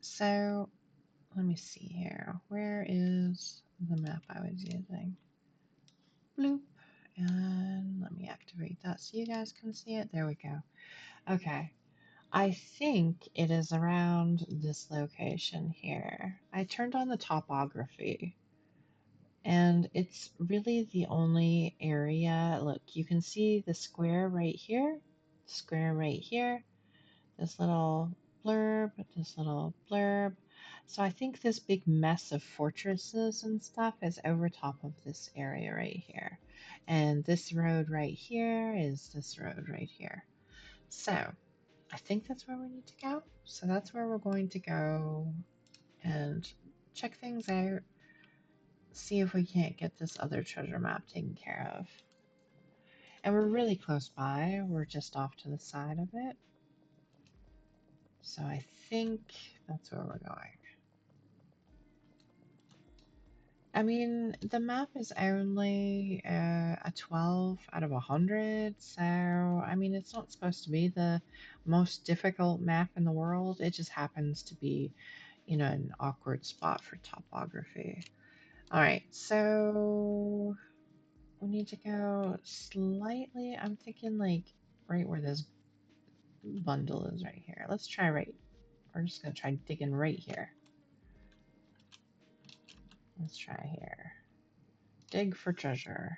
So, let me see here. Where is the map I was using? Bloop. And let me activate that so you guys can see it. There we go. Okay. I think it is around this location here. I turned on the topography, and it's really the only area. Look, you can see the square right here, square right here, this little blurb, this little blurb. So I think this big mess of fortresses and stuff is over top of this area right here. And this road right here is this road right here. So I think that's where we need to go. So that's where we're going to go and check things out, see if we can't get this other treasure map taken care of. And we're really close by. We're just off to the side of it. So I think that's where we're going. I mean, the map is only a 12 out of 100, so I mean, it's not supposed to be the most difficult map in the world. It just happens to be, you know, an awkward spot for topography. All right, so we need to go slightly. I'm thinking like right where this bundle is right here. Let's try right. We're just gonna try digging right here. Let's try here. Dig for treasure.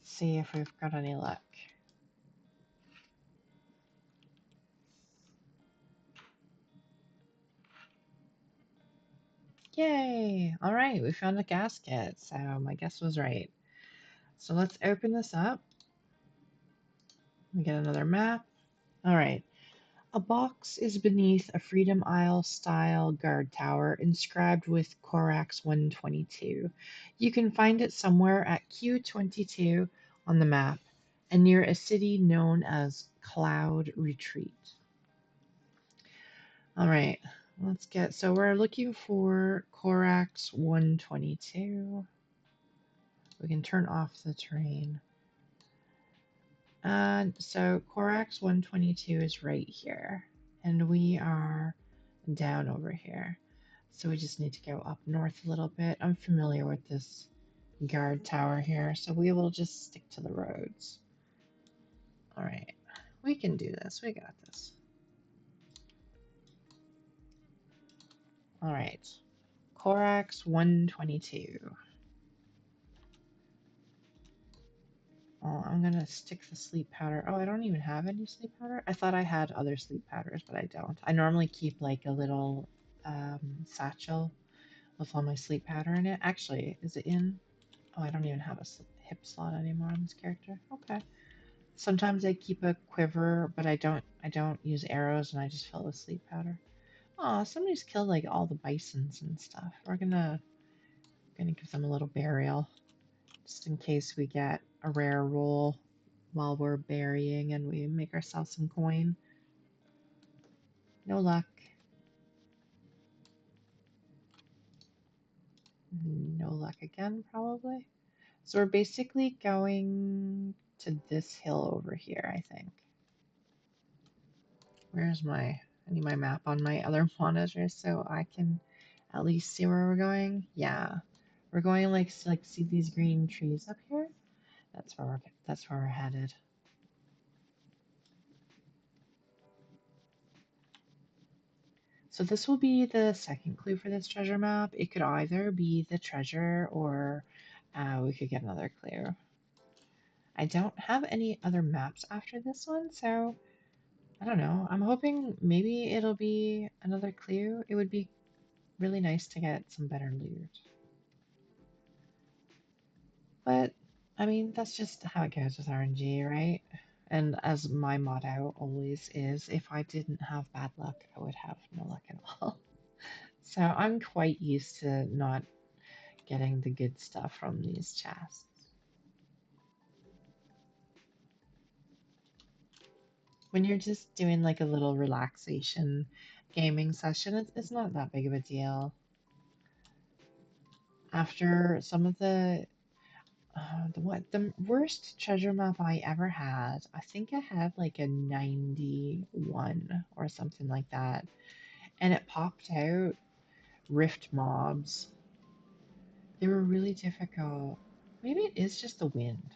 See if we've got any luck. Yay! All right, we found a gasket, so my guess was right. So let's open this up. We get another map. All right. A box is beneath a Freedom Isle style guard tower inscribed with Corax 122. You can find it somewhere at Q22 on the map and near a city known as Cloud Retreat. All right, let's get, so we're looking for Corax 122. We can turn off the terrain. And so Corax 122 is right here, and we are down over here. So we just need to go up north a little bit. I'm familiar with this guard tower here, so we will just stick to the roads. All right, we can do this. We got this. All right, Corax 122. Oh, I'm gonna stick the sleep powder. Oh, I don't even have any sleep powder. I thought I had other sleep powders, but I don't. I normally keep like a little satchel with all my sleep powder in it. Actually, is it in? Oh, I don't even have a hip slot anymore on this character. Okay. Sometimes I keep a quiver, but I don't. I don't use arrows, and I just fill it with sleep powder. Oh, somebody's killed like all the bisons and stuff. We're gonna give them a little burial, just in case we get a rare roll while we're burying and we make ourselves some coin. No luck. No luck again, probably. So we're basically going to this hill over here, I think. Where's my, I need my map on my other monitor so I can at least see where we're going. Yeah, we're going like see these green trees up here. That's where we're headed. So this will be the second clue for this treasure map. It could either be the treasure or we could get another clue. I don't have any other maps after this one, so I don't know. I'm hoping maybe it'll be another clue. It would be really nice to get some better loot. But, I mean, that's just how it goes with RNG, right? And as my motto always is, if I didn't have bad luck, I would have no luck at all. So I'm quite used to not getting the good stuff from these chests. When you're just doing like a little relaxation gaming session, it's not that big of a deal. After some of the The worst treasure map I ever had? I think I had like a 91 or something like that, and it popped out rift mobs. They were really difficult. Maybe it is just the wind.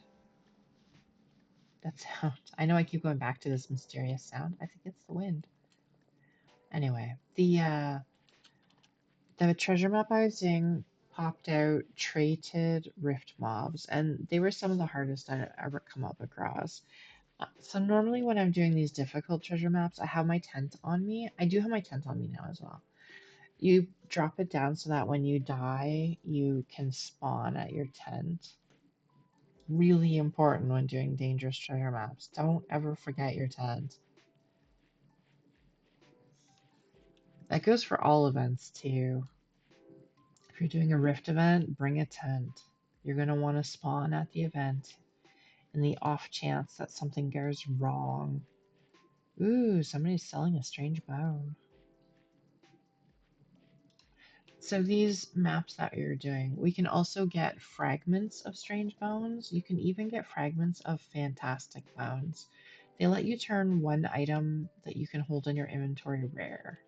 That sound. I know I keep going back to this mysterious sound. I think it's the wind. Anyway, the treasure map I was doing popped out traded rift mobs, and they were some of the hardest I'd ever come up across. So normally when I'm doing these difficult treasure maps, I have my tent on me. I do have my tent on me now as well. You drop it down so that when you die, you can spawn at your tent. Really important when doing dangerous treasure maps. Don't ever forget your tent. That goes for all events too. If you're doing a rift event, bring a tent. You're going to want to spawn at the event in the off chance that something goes wrong. Ooh, somebody's selling a strange bone. So these maps that you're doing, we can also get fragments of strange bones. You can even get fragments of fantastic bones. They let you turn one item that you can hold in your inventory rare.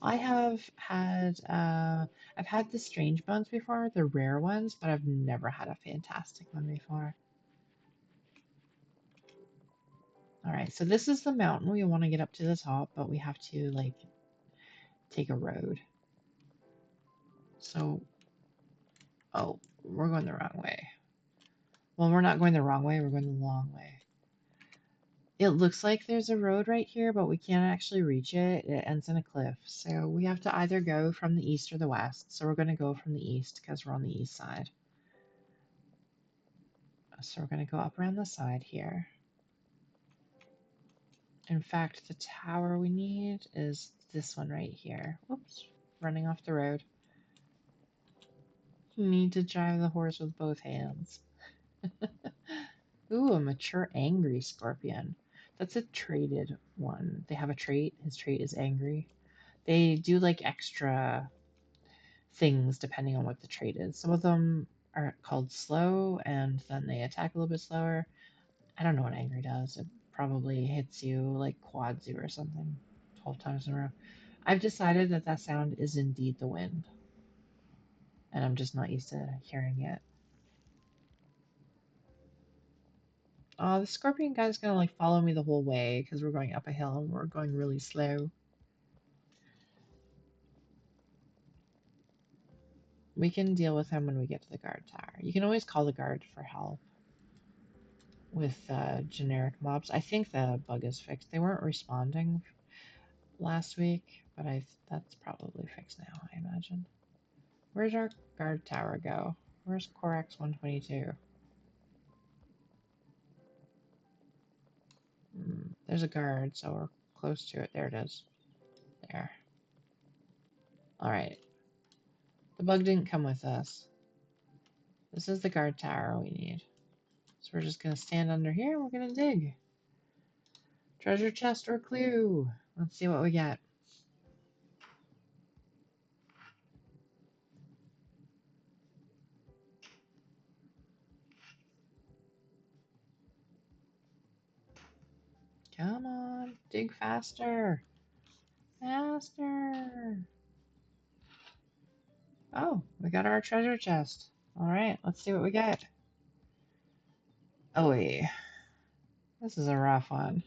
I have had I've had the strange bones before, the rare ones, but I've never had a fantastic one before. All right, so this is the mountain. We want to get up to the top, but we have to like take a road. So, oh, we're going the wrong way. Well, we're not going the wrong way, we're going the long way. It looks like there's a road right here, but we can't actually reach it. It ends in a cliff. So we have to either go from the east or the west. So we're going to go from the east because we're on the east side. So we're going to go up around the side here. In fact, the tower we need is this one right here. Whoops, running off the road. You need to drive the horse with both hands. Ooh, a mature angry scorpion. That's a traded one. They have a trait. His trait is angry. They do like extra things depending on what the trait is. Some of them are called slow, and then they attack a little bit slower. I don't know what angry does. It probably hits you, like quads you or something, 12 times in a row. I've decided that that sound is indeed the wind, and I'm just not used to hearing it. The scorpion guy's gonna like follow me the whole way because we're going up a hill and we're going really slow. We can deal with him when we get to the guard tower. You can always call the guard for help with generic mobs. I think the bug is fixed. They weren't responding last week, but that's probably fixed now, I imagine. Where's our guard tower go? Where's Corax 122? There's a guard, so we're close to it. There it is. There. Alright. The bug didn't come with us. This is the guard tower we need. So we're just going to stand under here and we're going to dig. Treasure chest or clue. Let's see what we get. Come on, dig faster. Faster. Oh, we got our treasure chest. Alright, let's see what we get. Oh, wait. This is a rough one.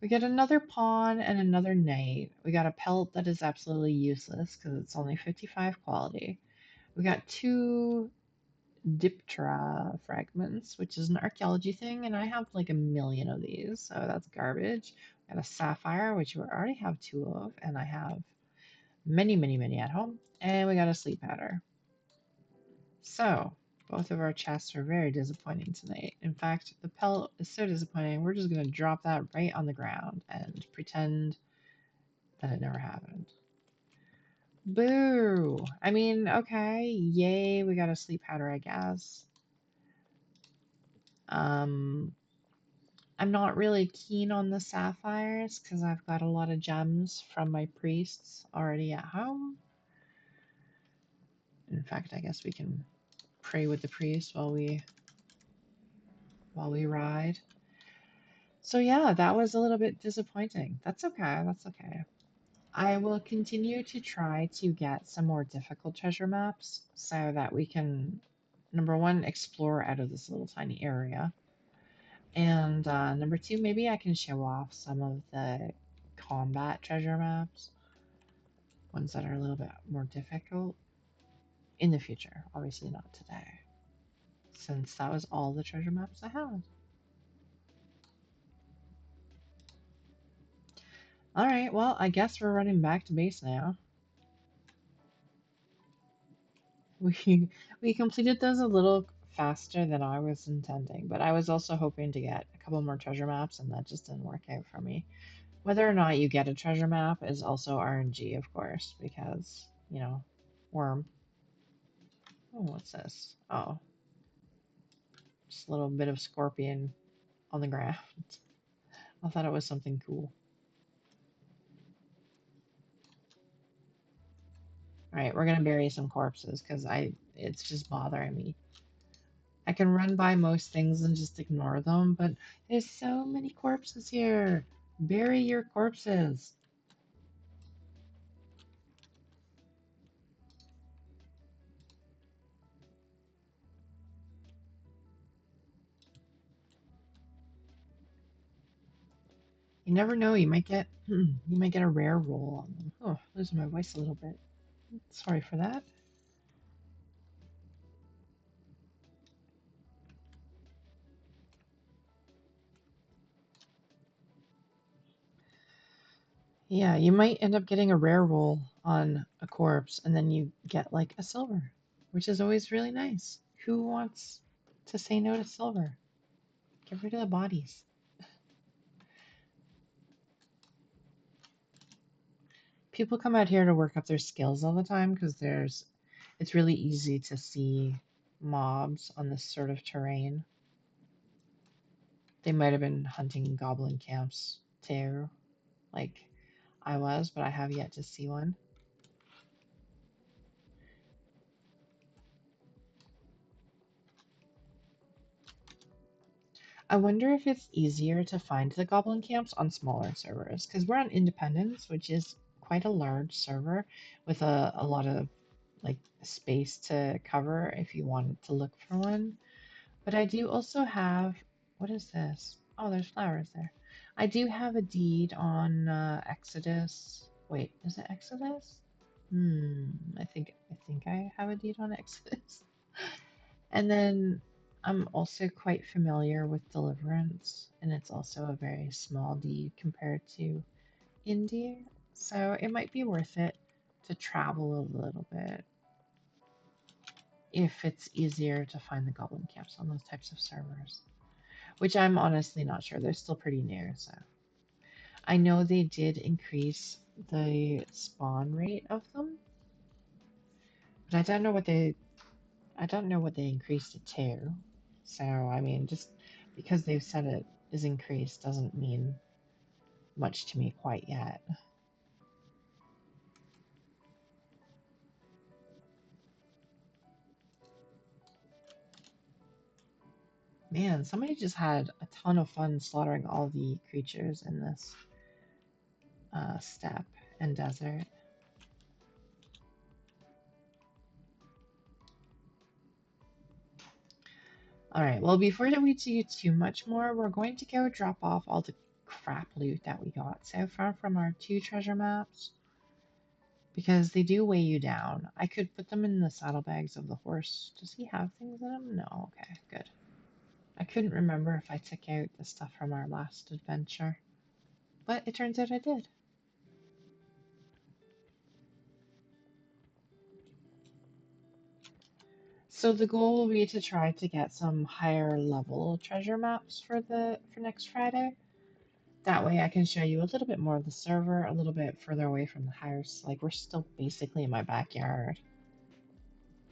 We get another pawn and another knight. We got a pelt that is absolutely useless because it's only 55 quality. We got two Diptera fragments, which is an archaeology thing, and I have like a million of these, so that's garbage. We got a sapphire, which we already have two of, and I have many, many, many at home. And we got a sleep powder. So, both of our chests are very disappointing tonight. In fact, the pelt is so disappointing, we're just going to drop that right on the ground and pretend that it never happened. Boo! I mean, okay, yay, we got a sleep powder, I guess. I'm not really keen on the sapphires because I've got a lot of gems from my priests already at home. In fact, I guess we can pray with the priest while we while we ride. So yeah, that was a little bit disappointing. That's okay. That's okay. I will continue to try to get some more difficult treasure maps so that we can, number one, explore out of this little tiny area. And number two, maybe I can show off some of the combat treasure maps, ones that are a little bit more difficult in the future. Obviously, not today, since that was all the treasure maps I had. Alright, well, I guess we're running back to base now. We we completed those a little faster than I was intending, but I was also hoping to get a couple more treasure maps, and that just didn't work out for me. Whether or not you get a treasure map is also RNG, of course, because, worm. Oh, what's this? Oh, just a little bit of scorpion on the ground. I thought it was something cool. Alright, we're gonna bury some corpses, because it's just bothering me. I can run by most things and just ignore them, but there's so many corpses here. Bury your corpses. You never know, you might get a rare roll on them. Oh, losing my voice a little bit. Sorry for that. Yeah, you might end up getting a rare roll on a corpse and then you get like a silver, which is always really nice. Who wants to say no to silver? Get rid of the bodies. People come out here to work up their skills all the time because it's really easy to see mobs on this sort of terrain. They might have been hunting goblin camps too, like I was, but I have yet to see one. I wonder if it's easier to find the goblin camps on smaller servers, because we're on Independence, which is quite a large server with a lot of like space to cover if you wanted to look for one. But I do also have, what is this? Oh, there's flowers there. I do have a deed on Exodus. Wait, is it Exodus? I think I have a deed on Exodus. And then I'm also quite familiar with Deliverance, and it's also a very small deed compared to Indie. So it might be worth it to travel a little bit if it's easier to find the goblin camps on those types of servers. Which I'm honestly not sure. They're still pretty new, so I know they did increase the spawn rate of them, but I don't know what they increased it to. So I mean, just because they've said it is increased doesn't mean much to me quite yet. Man, somebody just had a ton of fun slaughtering all the creatures in this steppe and desert. Alright, well, before we do too much more, we're going to go drop off all the crap loot that we got so far from our 2 treasure maps, because they do weigh you down. I could put them in the saddlebags of the horse. Does he have things in them? No, okay, good. I couldn't remember if I took out the stuff from our last adventure, but it turns out I did. So the goal will be to try to get some higher level treasure maps for next Friday. That way I can show you a little bit more of the server, a little bit further away from the house. Like we're still basically in my backyard.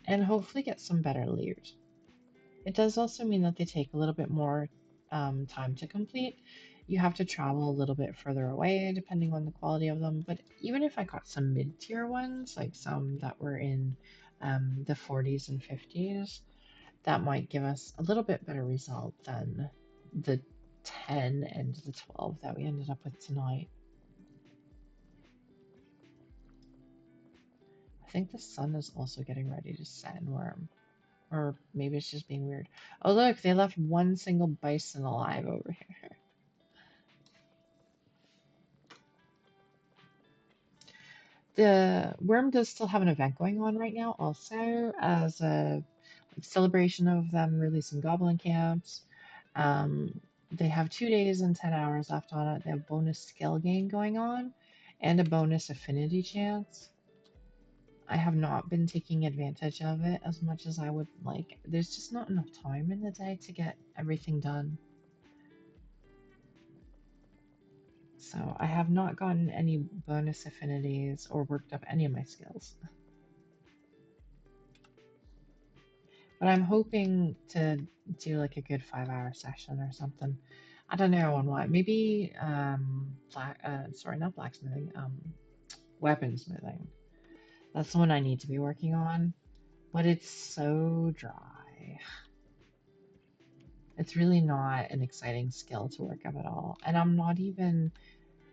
And hopefully get some better loot. It does also mean that they take a little bit more time to complete. You have to travel a little bit further away depending on the quality of them. But even if I got some mid-tier ones, like some that were in the 40s and 50s, that might give us a little bit better result than the 10 and the 12 that we ended up with tonight. I think the sun is also getting ready to set in Worm. Or maybe it's just being weird. Oh, look, they left one single bison alive over here. The Worm does still have an event going on right now, also, as a celebration of them releasing Goblin camps. They have 2 days and 10 hours left on it. They have bonus skill gain going on and a bonus affinity chance. I have not been taking advantage of it as much as I would like. There's just not enough time in the day to get everything done. So I have not gotten any bonus affinities or worked up any of my skills. But I'm hoping to do like a good 5 hour session or something. I don't know on what. Maybe sorry, not blacksmithing, weaponsmithing. That's the one I need to be working on. But it's so dry. It's really not an exciting skill to work up at all. And I'm not even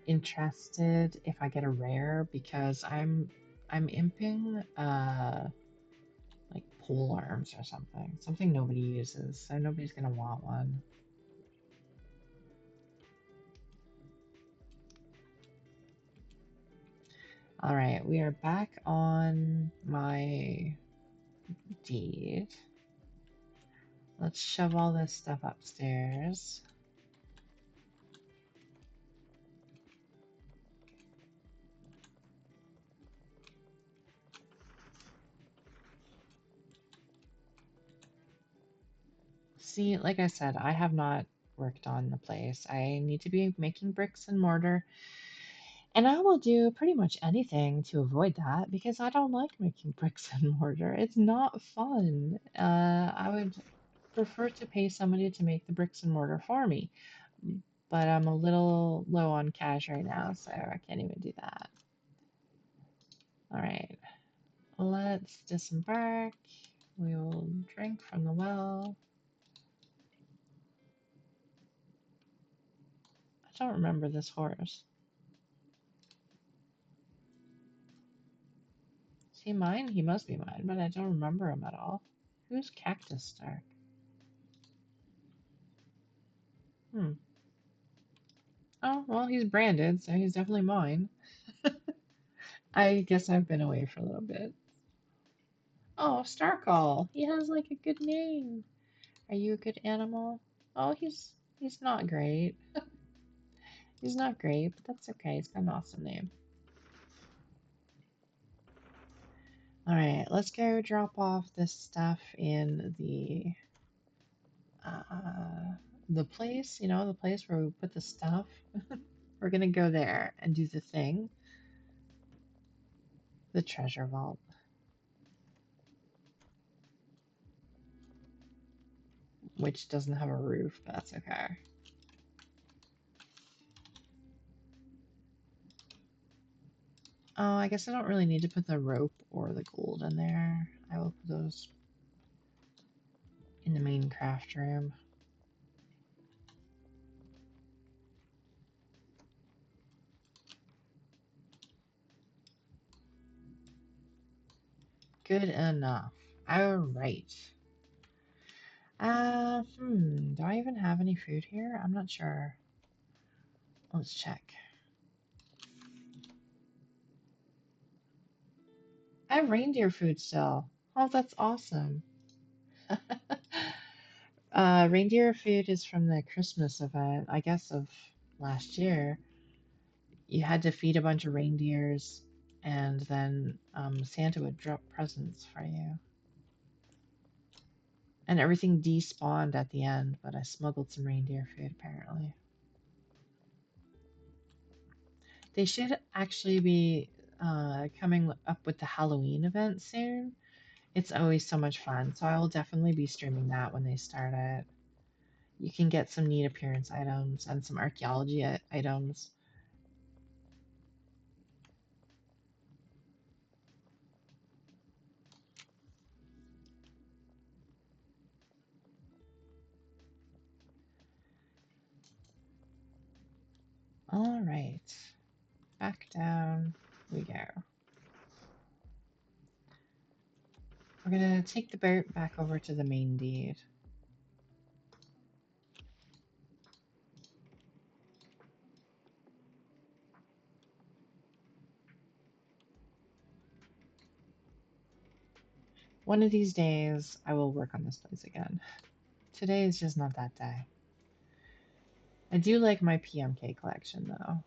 interested if I get a rare because I'm imping like pole arms or something. Something nobody uses, so nobody's gonna want one. Alright, we are back on my deed. Let's shove all this stuff upstairs. See, like I said, I have not worked on the place. I need to be making bricks and mortar. And I will do pretty much anything to avoid that because I don't like making bricks and mortar. It's not fun. I would prefer to pay somebody to make the bricks and mortar for me. But I'm a little low on cash right now, so I can't even do that. Alright, let's disembark. We will drink from the well. I don't remember this horse. Is he mine? He must be mine, but I don't remember him at all. Who's Cactus Stark? Hmm. Oh, well, he's branded, so he's definitely mine. I guess I've been away for a little bit. Oh, Starcall. He has like a good name. Are you a good animal? Oh, he's not great. He's not great, but that's okay. He's got an awesome name. All right, let's go drop off this stuff in the place, you know, the place where we put the stuff. We're gonna go there and do the thing, the treasure vault, which doesn't have a roof, but that's okay. Oh, I guess I don't really need to put the rope or the gold in there. I will put those in the main craft room. Good enough. Alright. Do I even have any food here? I'm not sure. Let's check. I have reindeer food still. Oh, that's awesome. Reindeer food is from the Christmas event, I guess, of last year. You had to feed a bunch of reindeers, and then Santa would drop presents for you. And everything despawned at the end, but I smuggled some reindeer food apparently. They should actually be coming up with the Halloween event soon. It's always so much fun, so I will definitely be streaming that when they start it. You can get some neat appearance items and some archaeology items. All right, back down we go. We're gonna take the boat back over to the main deed. One of these days, I will work on this place again. Today is just not that day. I do like my PMK collection, though.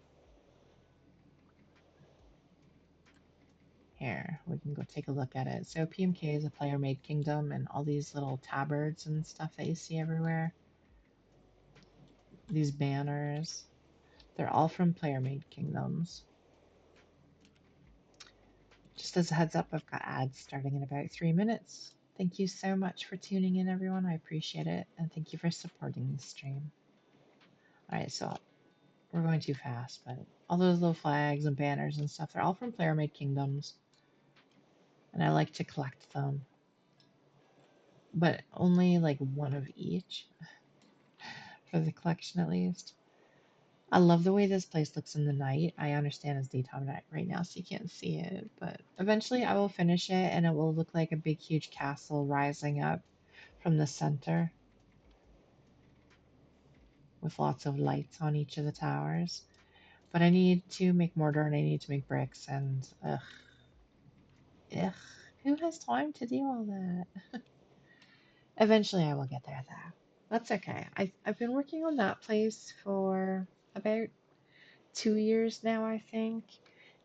Here, we can go take a look at it. So PMK is a player-made kingdom, and all these little tabards and stuff that you see everywhere, these banners, they're all from player-made kingdoms. Just as a heads up, I've got ads starting in about 3 minutes. Thank you so much for tuning in, everyone. I appreciate it, and thank you for supporting the stream. Alright, so we're going too fast, but all those little flags and banners and stuff, they're all from player-made kingdoms, and I like to collect them. But only like one of each for the collection at least. I love the way this place looks in the night. I understand it's daytime night right now, so you can't see it, but eventually I will finish it and it will look like a big, huge castle rising up from the center with lots of lights on each of the towers. But I need to make mortar and I need to make bricks, and ugh, who has time to do all that? Eventually I will get there though. That's okay. I've been working on that place for about 2 years now, I think.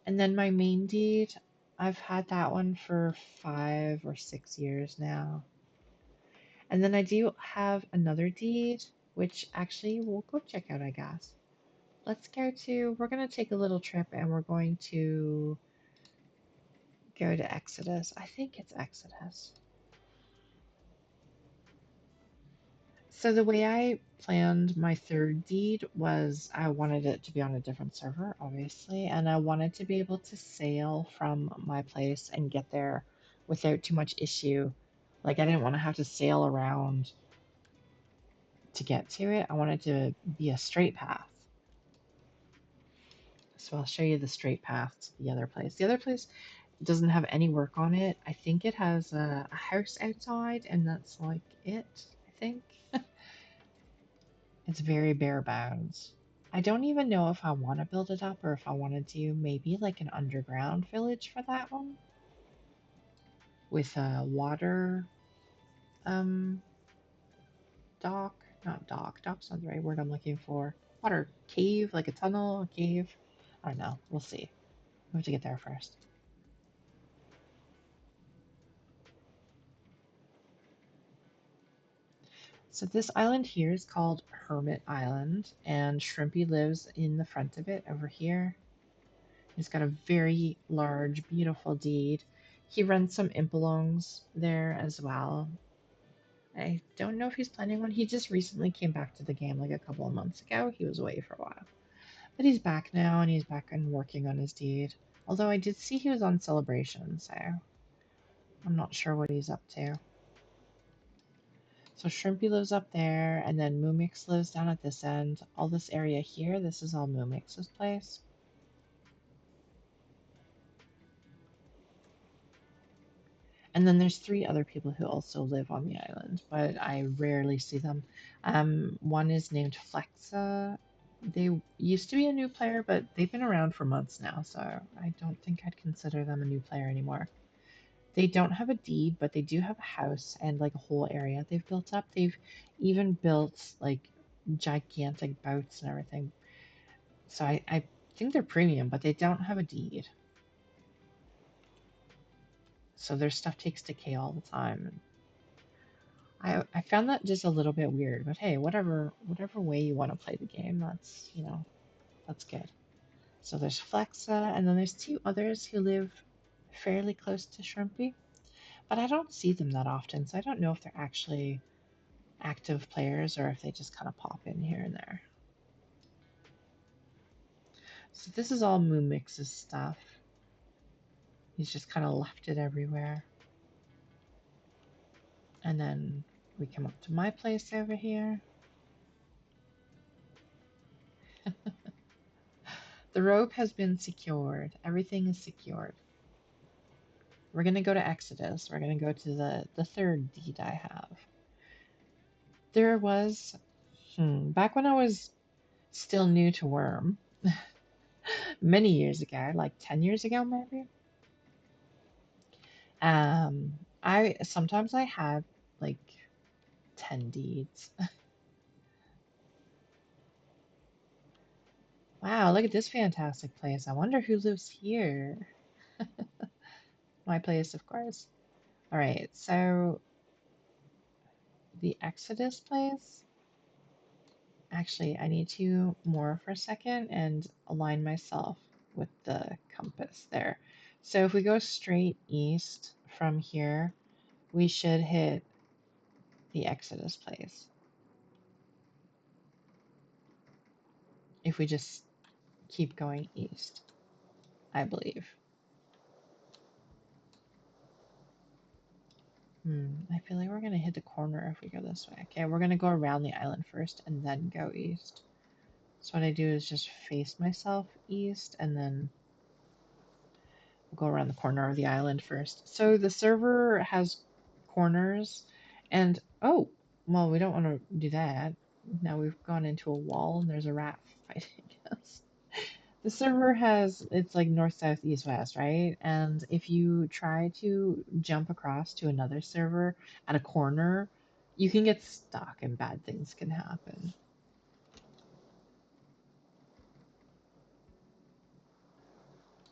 And then my main deed, I've had that one for 5 or 6 years now. And then I do have another deed, which actually we'll go check out, I guess. We're going to take a little trip and we're going to go to Exodus. I think it's Exodus. So the way I planned my third deed was I wanted it to be on a different server, obviously, and I wanted to be able to sail from my place and get there without too much issue. Like I didn't want to have to sail around to get to it. I wanted to be a straight path. So I'll show you the straight path to the other place. The other place doesn't have any work on it. I think it has a house outside, and that's like it, I think. It's very bare bones. I don't even know if I want to build it up or if I want to do maybe like an underground village for that one with a water um dock, not dock. Dock's not the right word I'm looking for. Water cave, like a tunnel, a cave. I don't know. We'll see. We have to get there first. So this island here is called Hermit Island, and Shrimpy lives in the front of it over here. He's got a very large, beautiful deed. He runs some impelongs there as well. I don't know if he's planning one. He just recently came back to the game like a couple of months ago. He was away for a while. But he's back now and he's back and working on his deed. Although I did see he was on celebration, so I'm not sure what he's up to. So Shrimpy lives up there, and then Moomix lives down at this end. All this area here, this is all Moomix's place. And then there's three other people who also live on the island, but I rarely see them. One is named Flexa. They used to be a new player, but they've been around for months now, so I don't think I'd consider them a new player anymore. They don't have a deed, but they do have a house and like a whole area they've built up. They've even built like gigantic boats and everything. So I think they're premium, but they don't have a deed. So their stuff takes decay all the time. I found that just a little bit weird, but hey, whatever way you want to play the game, that's good. So there's Flexa, and then there's two others who live fairly close to Shrimpy, but I don't see them that often, so I don't know if they're actually active players or if they just kind of pop in here and there. So this is all Moomix's stuff. He's just kind of left it everywhere. And then we come up to my place over here. The rope has been secured. Everything is secured. We're going to go to Exodus. We're going to go to the third deed I have. There was, back when I was still new to Wurm, many years ago, like 10 years ago maybe, I sometimes I had like 10 deeds. Wow, look at this fantastic place. I wonder who lives here. My place, of course. All right, so the Exodus place. Actually, I need to more for a second and align myself with the compass there. So if we go straight east from here, we should hit the Exodus place. If we just keep going east, I believe. I feel like we're going to hit the corner if we go this way. Okay, we're going to go around the island first and then go east. So what I do is just face myself east and then we'll go around the corner of the island first. So the server has corners and oh, well, we don't want to do that. Now we've gone into a wall and there's a rat fighting us. The server has, it's like north, south, east, west, right? And if you try to jump across to another server at a corner, you can get stuck and bad things can happen.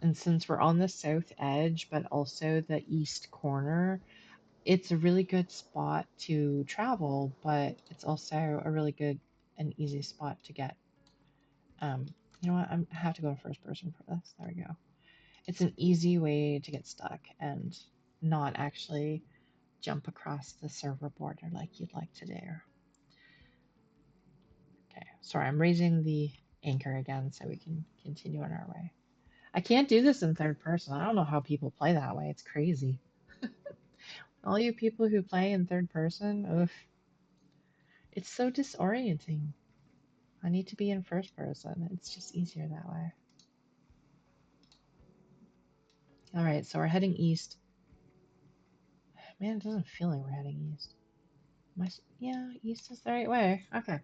And since we're on the south edge, but also the east corner, it's a really good spot to travel, but it's also a really good and easy spot to get. Um, you know what? I have to go to first person for this. There we go. It's an easy way to get stuck and not actually jump across the server border like you'd like to do. Okay, sorry, I'm raising the anchor again so we can continue on our way. I can't do this in third person. I don't know how people play that way. It's crazy. All you people who play in third person, oof, it's so disorienting. I need to be in first person. It's just easier that way. All right, so we're heading east. Man, it doesn't feel like we're heading east. Yeah, east is the right way. Okay.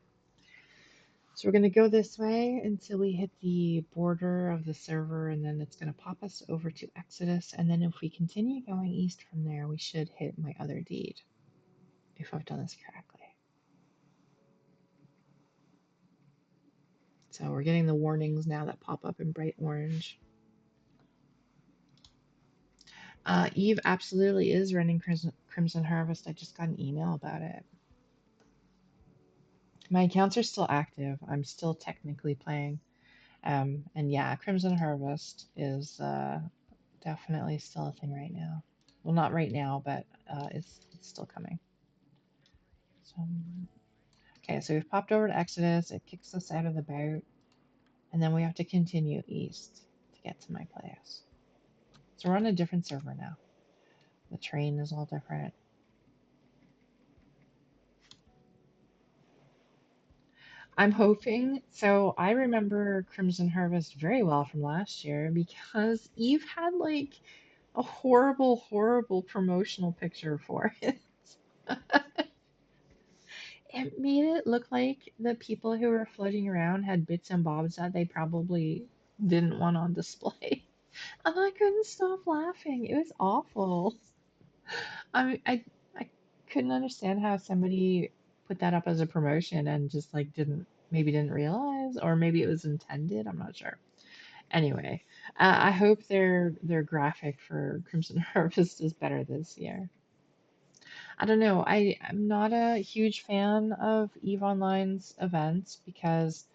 So we're going to go this way until we hit the border of the server, and then it's going to pop us over to Exodus. And then if we continue going east from there, we should hit my other deed, if I've done this correctly. So we're getting the warnings now that pop up in bright orange. Eve absolutely is running Crimson Harvest. I just got an email about it. My accounts are still active. I'm still technically playing. And yeah, Crimson Harvest is definitely still a thing right now. Well, not right now, but it's still coming. So, okay, so we've popped over to Exodus. It kicks us out of the boat, and then we have to continue east to get to my place. So we're on a different server now. The train is all different. I'm hoping. So I remember Crimson Harvest very well from last year because Eve had like a horrible, horrible promotional picture for it. It made it look like the people who were floating around had bits and bobs that they probably didn't want on display. And I couldn't stop laughing. It was awful. I couldn't understand how somebody put that up as a promotion and just like didn't realize, or maybe it was intended. I'm not sure. Anyway, I hope their graphic for Crimson Harvest is better this year. I don't know. I'm not a huge fan of EVE Online's events because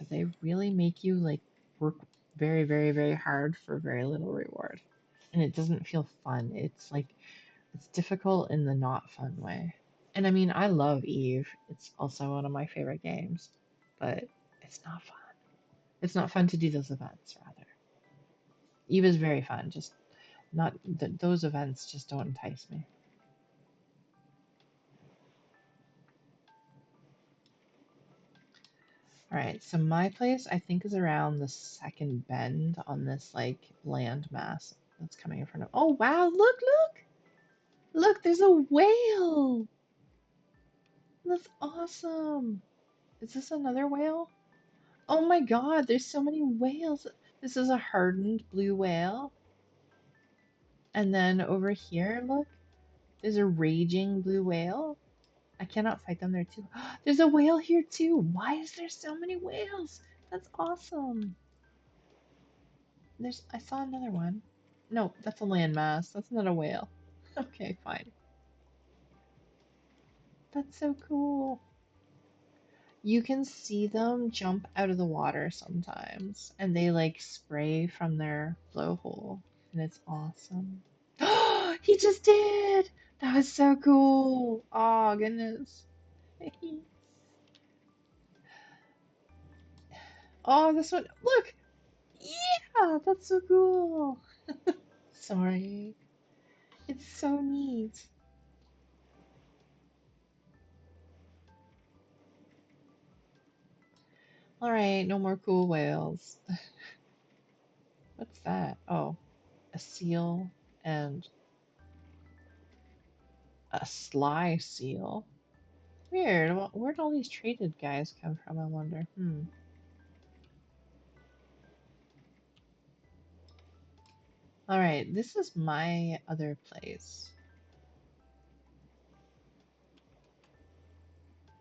they really make you like work very, very, very hard for very little reward. And it doesn't feel fun. It's like it's difficult in the not fun way. And I mean, I love Eve. It's also one of my favorite games, but it's not fun. It's not fun to do those events, rather. Eve is very fun, just not those events just don't entice me. All Alright, so my place I think is around the second bend on this like land mass that's coming in front of. Oh wow, look, look! Look, there's a whale! That's awesome! Is this another whale? Oh my god, there's so many whales! This is a hardened blue whale. And then over here, look, there's a raging blue whale. I cannot fight them there too. There's a whale here too. Why is there so many whales? That's awesome. I saw another one. No, that's a landmass. That's not a whale. Okay, fine. That's so cool. You can see them jump out of the water sometimes, and they like spray from their blowhole, and it's awesome. He just did! That was so cool. Oh, goodness. Oh, this one. Look! Yeah, that's so cool. Sorry. It's so neat. Alright, no more cool whales. What's that? Oh, a seal and a sly seal. Weird. Where'd all these traded guys come from, I wonder? Alright, this is my other place.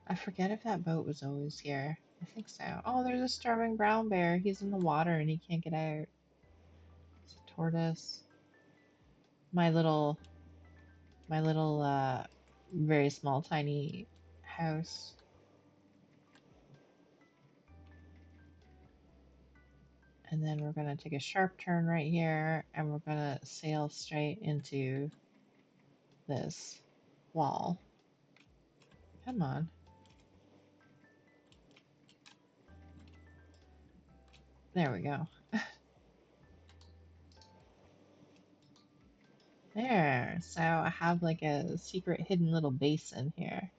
I forget if that boat was always here. I think so. Oh, there's a starving brown bear. He's in the water and he can't get out. It's a tortoise. My little, my little, very small, tiny house. And then we're going to take a sharp turn right here, and we're going to sail straight into this wall. Come on. There we go. There. So I have like a secret hidden little base in here.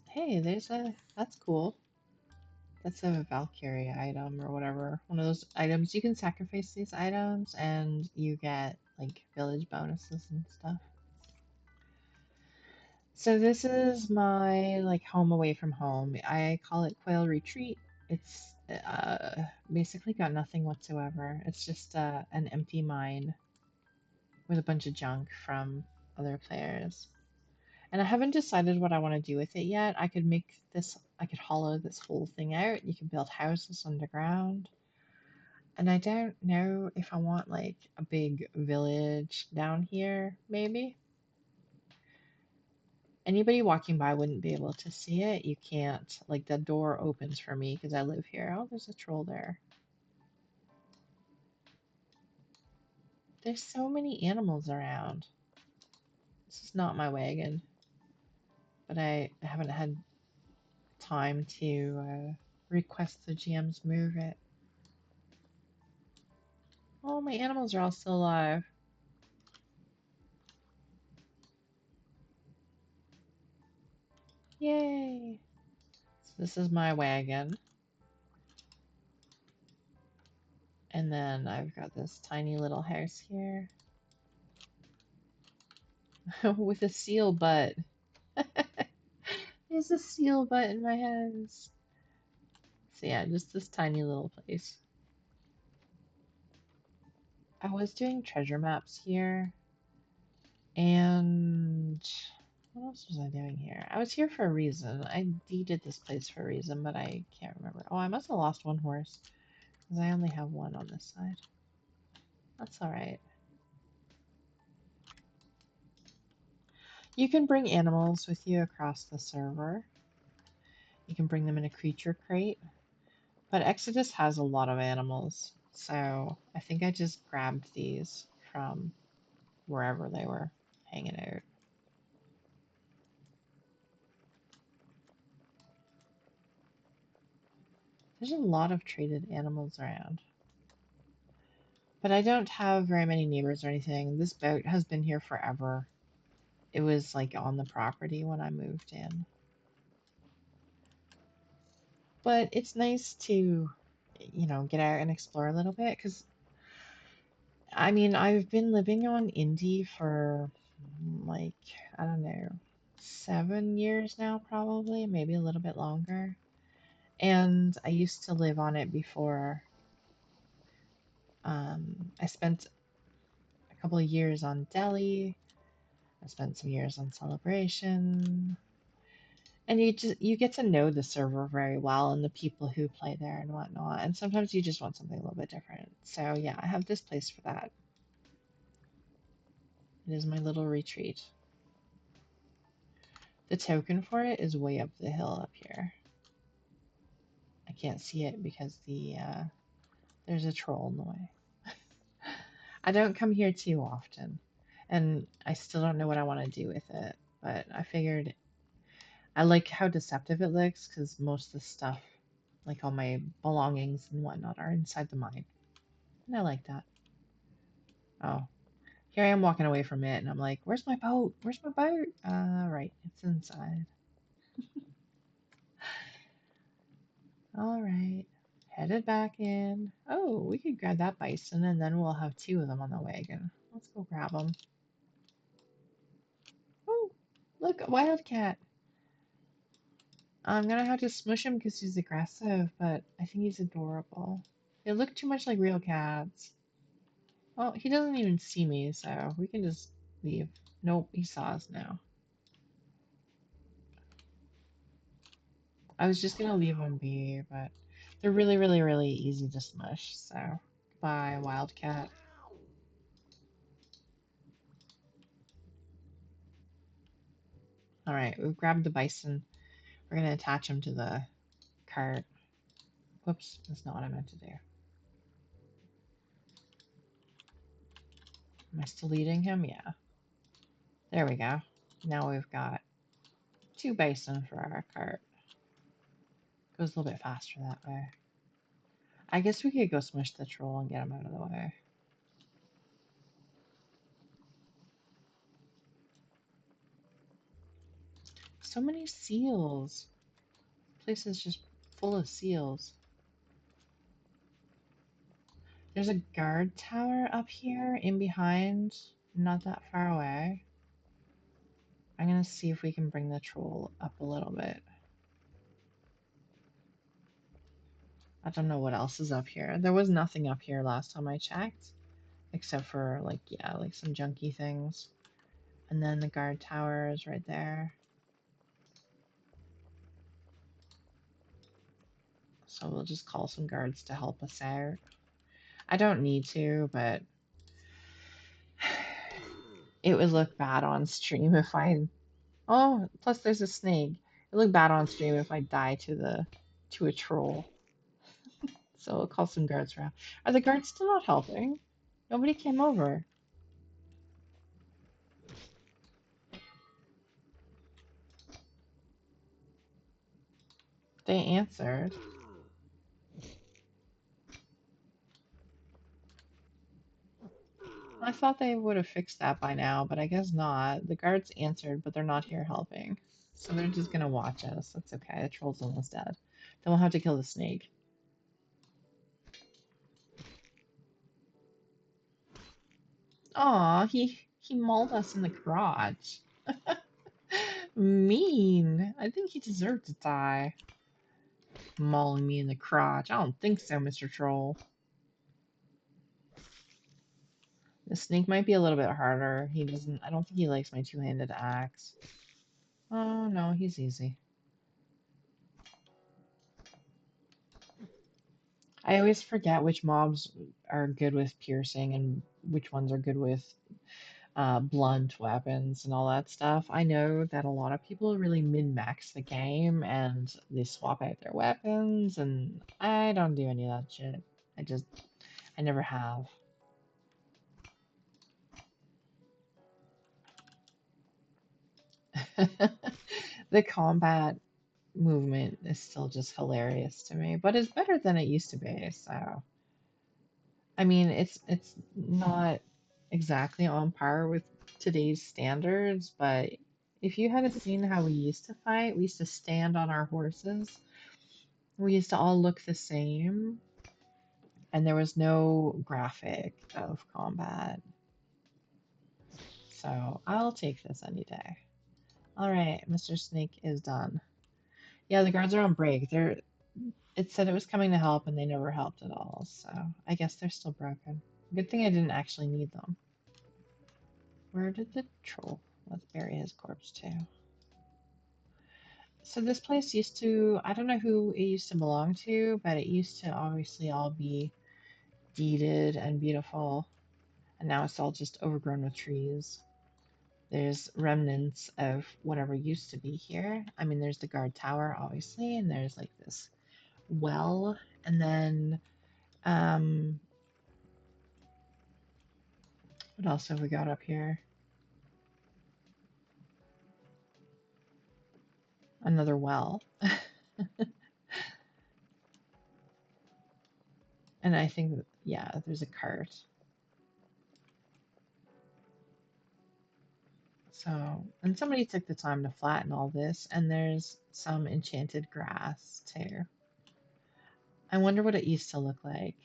Hey, that's cool. That's a Valkyrie item or whatever. One of those items. You can sacrifice these items and you get like village bonuses and stuff. So this is my like home away from home. I call it Quail Retreat. It's basically got nothing whatsoever. It's just an empty mine with a bunch of junk from other players. And I haven't decided what I want to do with it yet. I could hollow this whole thing out. You can build houses underground. And I don't know if I want like a big village down here, maybe. Anybody walking by wouldn't be able to see it. You can't, like, the door opens for me because I live here. Oh, there's a troll there. There's so many animals around. This is not my wagon, but I haven't had time to request the GMs move it. Oh, my animals are all still alive. Yay! So this is my wagon. And then I've got this tiny little house here with a seal butt. There's a seal butt in my house. So yeah, just this tiny little place. I was doing treasure maps here, and what else was I doing here? I was here for a reason. I deeded this place for a reason, but I can't remember. Oh, I must have lost one horse, because I only have one on this side. That's alright. You can bring animals with you across the server. You can bring them in a creature crate. But Exodus has a lot of animals, so I think I just grabbed these from wherever they were hanging out. There's a lot of traded animals around. But I don't have very many neighbors or anything. This boat has been here forever. It was like on the property when I moved in. But it's nice to, get out and explore a little bit because I mean, I've been living on Indy for like, I don't know, 7 years now, probably, maybe a little bit longer. And I used to live on it before. I spent a couple of years on Delhi. I spent some years on Celebration. And you get to know the server very well and the people who play there and whatnot. And sometimes you just want something a little bit different. So yeah, I have this place for that. It is my little retreat. The token for it is way up the hill up here. I can't see it because there's a troll in the way. I don't come here too often, and I still don't know what I want to do with it. But I figured I like how deceptive it looks because most of the stuff, like all my belongings and whatnot, are inside the mine, and I like that. Oh, here I am walking away from it, and I'm like, "Where's my boat? Where's my boat?" Right, it's inside. All right. Headed back in. Oh, we could grab that bison and then we'll have two of them on the wagon. Let's go grab them. Oh, look, a wildcat. I'm gonna have to smush him because he's aggressive, but I think he's adorable. They look too much like real cats. Well, he doesn't even see me, so we can just leave. Nope, he saw us now. I was just gonna leave him be, but they're really, really, really easy to smush, so goodbye, wildcat. Alright, we've grabbed the bison. We're gonna attach him to the cart. Whoops, that's not what I meant to do. Am I still leading him? Yeah. There we go. Now we've got two bison for our cart. Goes a little bit faster that way. I guess we could go smush the troll and get him out of the way. So many seals. Place is just full of seals. There's a guard tower up here in behind, not that far away. I'm gonna see if we can bring the troll up a little bit. I don't know what else is up here. There was nothing up here last time I checked, except for like, yeah, like some junky things. And then the guard tower is right there. So we'll just call some guards to help us out. I don't need to, but it would look bad on stream if I. Oh, plus there's a snake. It would look bad on stream if I die to a troll. So we'll call some guards around. Are the guards still not helping? Nobody came over. They answered. I thought they would have fixed that by now, but I guess not. The guards answered, but they're not here helping. So they're just gonna watch us. That's okay. The troll's almost dead. Then we'll have to kill the snake. Aw, he mauled us in the crotch. Mean. I think he deserved to die. Mauling me in the crotch. I don't think so, Mr. Troll. The snake might be a little bit harder. He doesn't. I don't think he likes my two-handed axe. Oh no, he's easy. I always forget which mobs are good with piercing and which ones are good with blunt weapons and all that stuff. I know that a lot of people really min-max the game and they swap out their weapons, and I don't do any of that shit. I never have. The combat movement is still just hilarious to me, but it's better than it used to be. So, I mean, it's not exactly on par with today's standards, but if you had seen how we used to fight, we used to stand on our horses We used to all look the same, and there was no graphic of combat. So I'll take this any day. All right, Mr. Snake is done. Yeah, the guards are on break. It said it was coming to help, and they never helped at all. So I guess they're still broken. Good thing I didn't actually need them. Where did the troll? Let's bury his corpse too. So this place used to, I don't know who it used to belong to, but it used to obviously all be deeded and beautiful. And now it's all just overgrown with trees. There's remnants of whatever used to be here. I mean, there's the guard tower, obviously, and there's like this well, and then um, what else have we got up here? Another well. And I think, yeah, there's a cart. So, and somebody took the time to flatten all this, and there's some enchanted grass too. I wonder what it used to look like.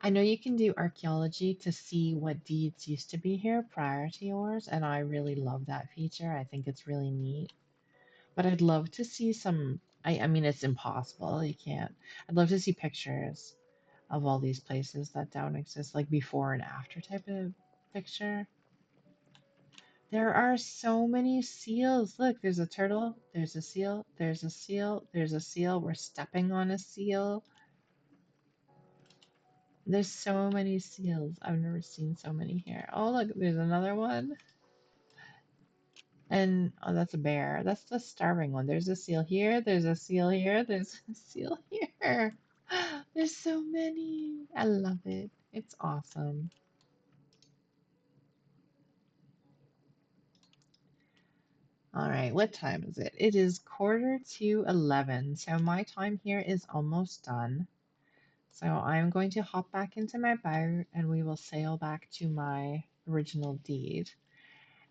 I know you can do archaeology to see what deeds used to be here prior to yours, and I really love that feature. I think it's really neat. But I'd love to see some, I mean, it's impossible. You can't. I'd love to see pictures of all these places that don't exist, like before and after type of picture. There are so many seals. Look, there's a turtle, there's a seal, there's a seal, there's a seal. We're stepping on a seal. There's so many seals. I've never seen so many here. Oh, look, there's another one. And oh, that's a bear. That's the starving one. There's a seal here, there's a seal here, there's a seal here. There's so many. I love it. It's awesome. All right, what time is it? It is quarter to 11. So my time here is almost done. So I'm going to hop back into my boat and we will sail back to my original deed.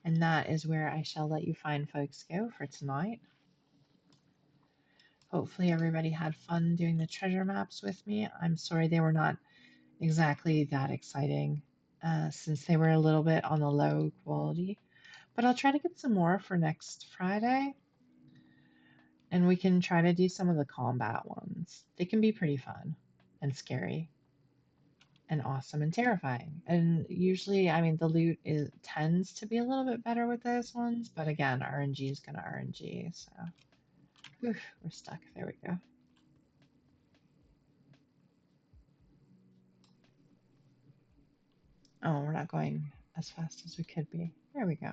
And that is where I shall let you fine folks go for tonight. Hopefully everybody had fun doing the treasure maps with me. I'm sorry they were not exactly that exciting since they were a little bit on the low quality. But I'll try to get some more for next Friday. And we can try to do some of the combat ones. They can be pretty fun and scary and awesome and terrifying. And usually, I mean, the loot tends to be a little bit better with those ones. But again, RNG is going to RNG. So, oof, we're stuck. There we go. Oh, we're not going as fast as we could be. There we go.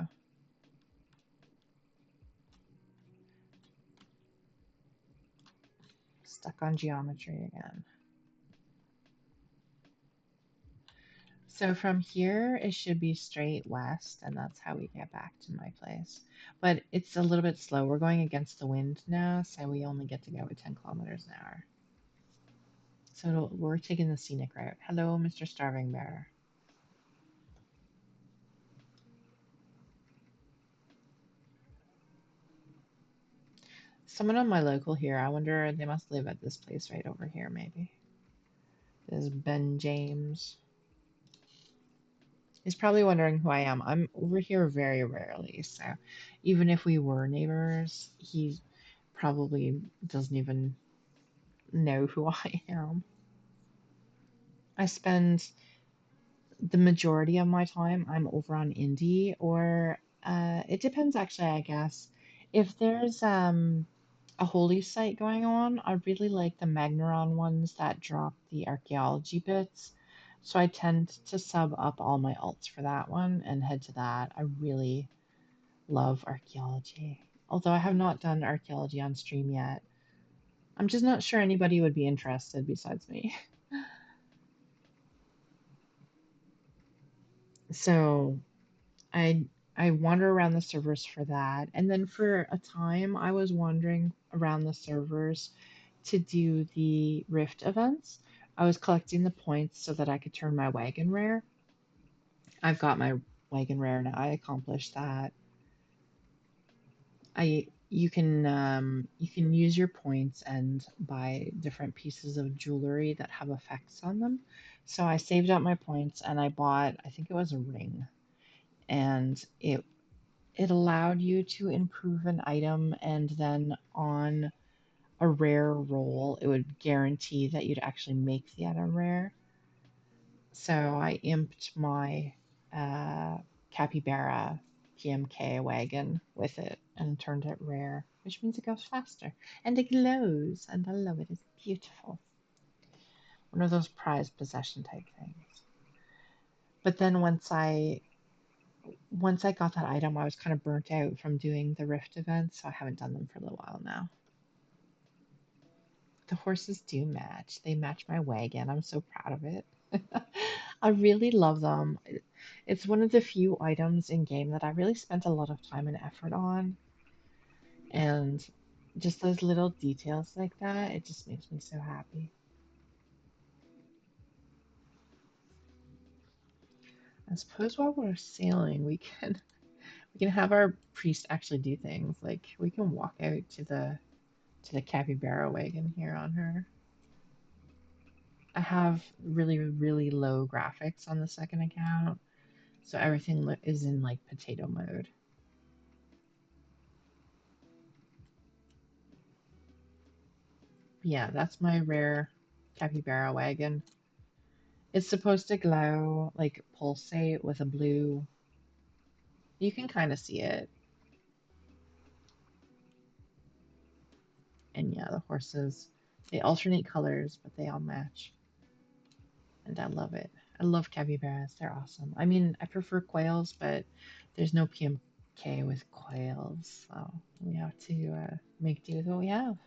Stuck on geometry again. So from here, it should be straight west, and that's how we get back to my place. But it's a little bit slow. We're going against the wind now, so we only get to go at 10 kilometers an hour. So we're taking the scenic route. Hello, Mr. Starving Bear. Someone on my local here, I wonder, they must live at this place right over here, maybe. This is Ben James. He's probably wondering who I am. I'm over here very rarely, so even if we were neighbors, he probably doesn't even know who I am. I spend the majority of my time I'm over on indie, or it depends actually, I guess. If there's a holy site going on, I really like the Magnaron ones that drop the archaeology bits. So I tend to sub up all my alts for that one and head to that. I really love archaeology. Although I have not done archaeology on stream yet. I'm just not sure anybody would be interested besides me. So I I wander around the servers for that. And then for a time I was wandering around the servers to do the Rift events. I was collecting the points so that I could turn my wagon rare. I've got my wagon rare now. I accomplished that. you can use your points and buy different pieces of jewelry that have effects on them. So I saved up my points and I bought, I think it was a ring, and it allowed you to improve an item, and then on a rare roll, it would guarantee that you'd actually make the item rare. So I imped my capybara PMK wagon with it and turned it rare, which means it goes faster and it glows, and I love it. It's beautiful. One of those prized possession type things. But then once I got that item, I was kind of burnt out from doing the Rift events, so I haven't done them for a little while now. The horses do match. They match my wagon. I'm so proud of it. I really love them. It's one of the few items in game that I really spent a lot of time and effort on, and just those little details like that, it just makes me so happy. I suppose while we're sailing, we can have our priest actually do things. Like we can walk out to the capybara wagon here on her. I have really, really low graphics on the second account, so everything is in like potato mode. Yeah, that's my rare capybara wagon. It's supposed to glow, like pulsate with a blue. You can kind of see it. And yeah, the horses, they alternate colors, but they all match. And I love it. I love capybaras. They're awesome. I mean, I prefer quails, but there's no PMK with quails, so we have to make do with what we have.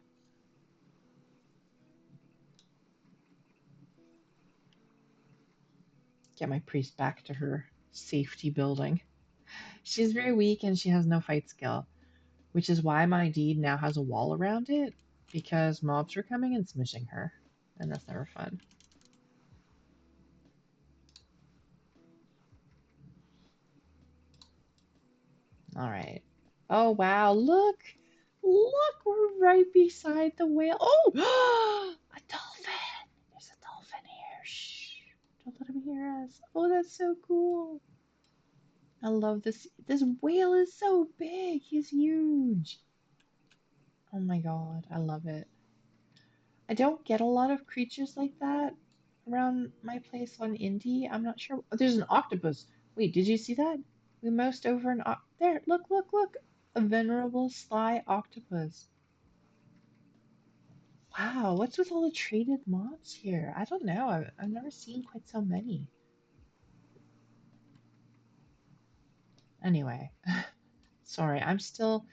Get my priest back to her safety building. She's very weak and she has no fight skill, which is why my deed now has a wall around it, because mobs are coming and smishing her, and that's never fun. All right. Oh wow, look! Look, we're right beside the whale. Oh! A dolphin! There's a dolphin here. Shh. Don't let him hear us. Oh, that's so cool. I love this. This whale is so big. He's huge. Oh my god, I love it. I don't get a lot of creatures like that around my place on Indie. I'm not sure. Oh, there's an octopus. Wait, did you see that? We moused over an there. Look, look, look! A venerable sly octopus. Wow, what's with all the traded mobs here? I don't know. I've never seen quite so many. Anyway, sorry. I'm still,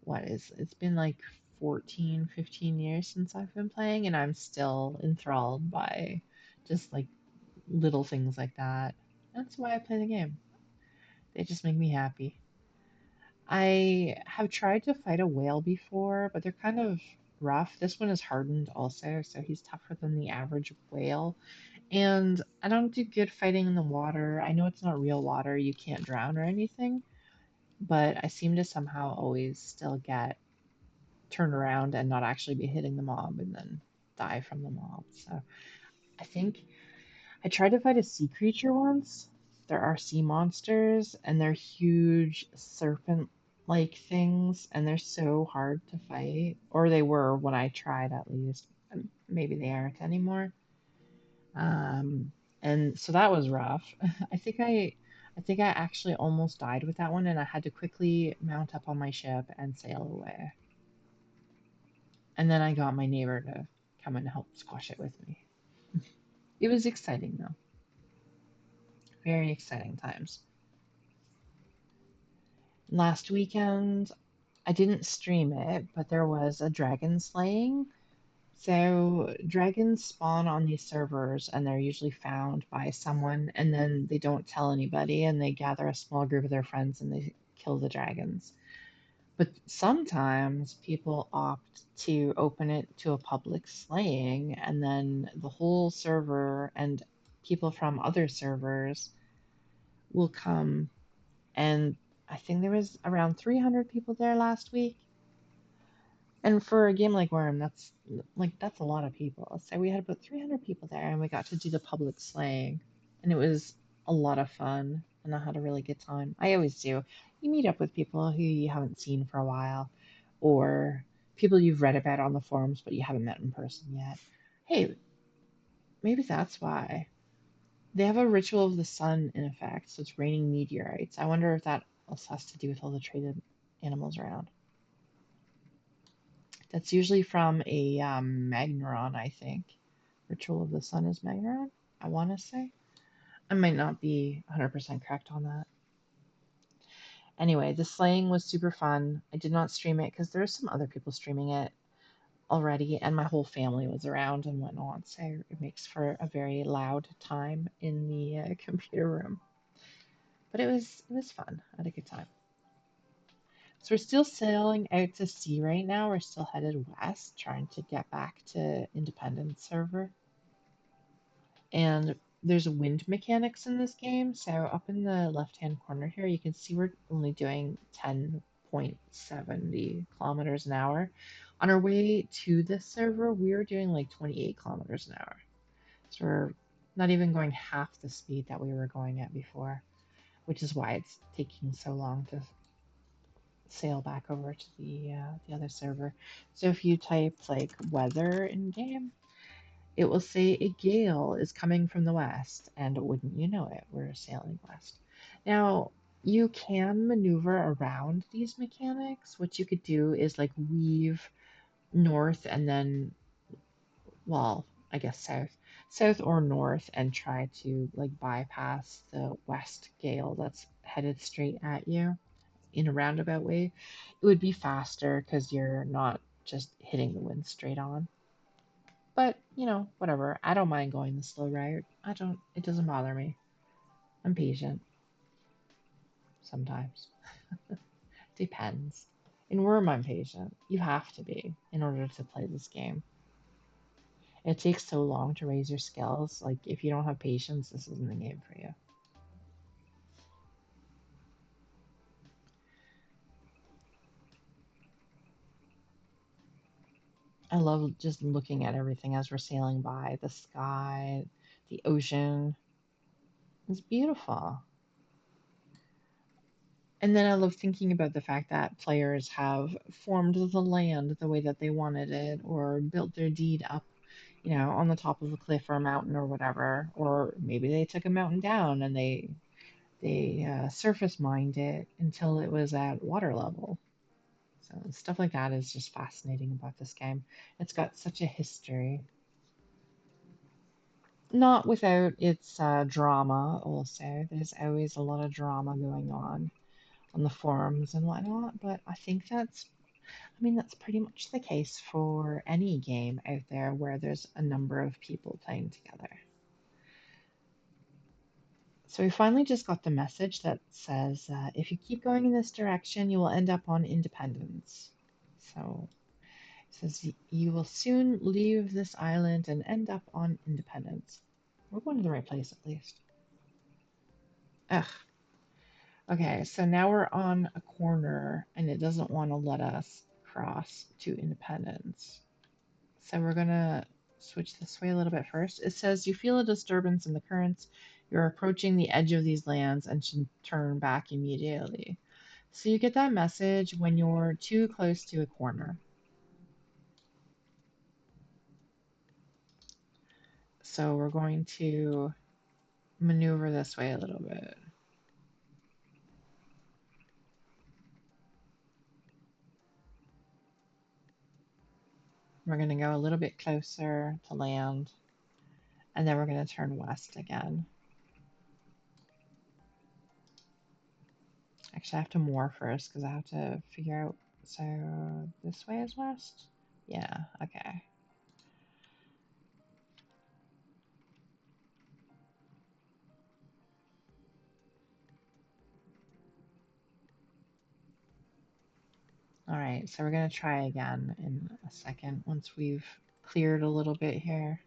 it's been like 14, 15 years since I've been playing, and I'm still enthralled by just like little things like that. That's why I play the game. They just make me happy. I have tried to fight a whale before, but they're kind of rough. This one is hardened also, so he's tougher than the average whale. And I don't do good fighting in the water. I know it's not real water, you can't drown or anything, but I seem to somehow always still get turned around and not actually be hitting the mob and then die from the mob. So I think I tried to fight a sea creature once. There are sea monsters, and they're huge serpent like things, and they're so hard to fight. Or they were when I tried, at least. Maybe they aren't anymore. Um, and so that was rough. I think I actually almost died with that one, and I had to quickly mount up on my ship and sail away. And then I got my neighbor to come and help squash it with me. It was exciting though. Very exciting times. Last weekend, I didn't stream it, but there was a dragon slaying. So dragons spawn on these servers and they're usually found by someone, and then they don't tell anybody, and they gather a small group of their friends and they kill the dragons. But sometimes people opt to open it to a public slaying, and then the whole server and people from other servers will come, and I think there was around 300 people there last week. And for a game like Worm, that's a lot of people. So we had about 300 people there, and we got to do the public slaying, and it was a lot of fun, and I had a really good time. I always do. You meet up with people who you haven't seen for a while, or people you've read about on the forums but you haven't met in person yet. Hey, maybe that's why. They have a ritual of the sun in effect, so it's raining meteorites. I wonder if that also has to do with all the traded animals around. That's usually from a Magneron, I think. Ritual of the Sun is Magneron, I want to say. I might not be 100% correct on that. Anyway, the slaying was super fun. I did not stream it because there were some other people streaming it already, and my whole family was around and whatnot, so it makes for a very loud time in the computer room. But it was fun. I had a good time. So we're still sailing out to sea right now. We're still headed west, trying to get back to Independence server. And there's wind mechanics in this game. So up in the left-hand corner here, you can see we're only doing 10.70 kilometers an hour. On our way to this server, we were doing like 28 kilometers an hour. So we're not even going half the speed that we were going at before, which is why it's taking so long to sail back over to the other server. So if you type like weather in game, it will say a gale is coming from the west, and wouldn't you know it, we're sailing west. Now, you can maneuver around these mechanics. What you could do is like weave north and then, well, I guess south or north, and try to like bypass the west gale that's headed straight at you in a roundabout way. It would be faster because you're not just hitting the wind straight on. But, whatever. I don't mind going the slow route. It doesn't bother me. I'm patient sometimes. Depends. In Worm, I'm patient. You have to be in order to play this game. It takes so long to raise your skills. Like, if you don't have patience, this isn't the game for you. I love just looking at everything as we're sailing by. The sky, the ocean. It's beautiful. And then I love thinking about the fact that players have formed the land the way that they wanted it, or built their deed up, on the top of a cliff or a mountain or whatever. Or maybe they took a mountain down and they surface mined it until it was at water level. So stuff like that is just fascinating about this game. It's got such a history. Not without its drama, also. There's always a lot of drama going on the forums and whatnot, but I mean, that's pretty much the case for any game out there where there's a number of people playing together. So we finally just got the message that says, if you keep going in this direction, you will end up on Independence. So it says, you will soon leave this island and end up on Independence. We're going to the right place at least. Ugh. Okay, so now we're on a corner and it doesn't want to let us cross to Independence. So we're gonna switch this way a little bit first. It says you feel a disturbance in the currents. You're approaching the edge of these lands and should turn back immediately. So you get that message when you're too close to a corner. So we're going to maneuver this way a little bit. We're going to go a little bit closer to land, and then we're going to turn west again. Actually, I have to moor first because I have to figure out. So this way is west? Yeah, okay. All right, so we're going to try again in a second once we've cleared a little bit here.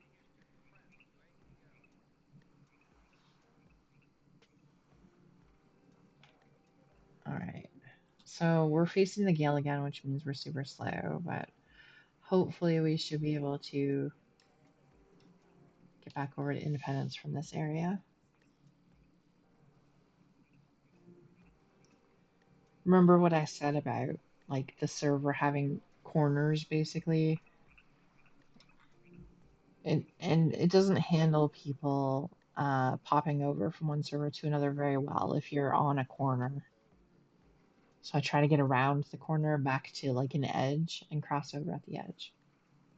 All right, so we're facing the gale again, which means we're super slow, but Hopefully we should be able to get back over to Independence from this area. Remember what I said about like the server having corners basically? And it doesn't handle people popping over from one server to another very well if you're on a corner. So I try to get around the corner back to like an edge and cross over at the edge.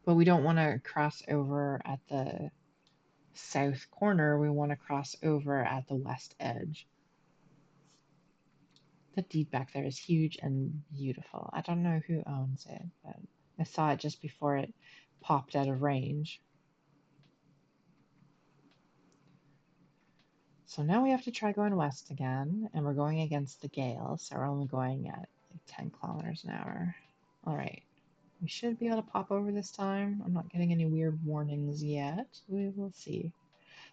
But we don't want to cross over at the south corner. We want to cross over at the west edge. The deed back there is huge and beautiful. I don't know who owns it, but I saw it just before it popped out of range. So now we have to try going west again, and we're going against the gale, so we're only going at like 10 kilometers an hour. All right, we should be able to pop over this time. I'm not getting any weird warnings yet. We will see.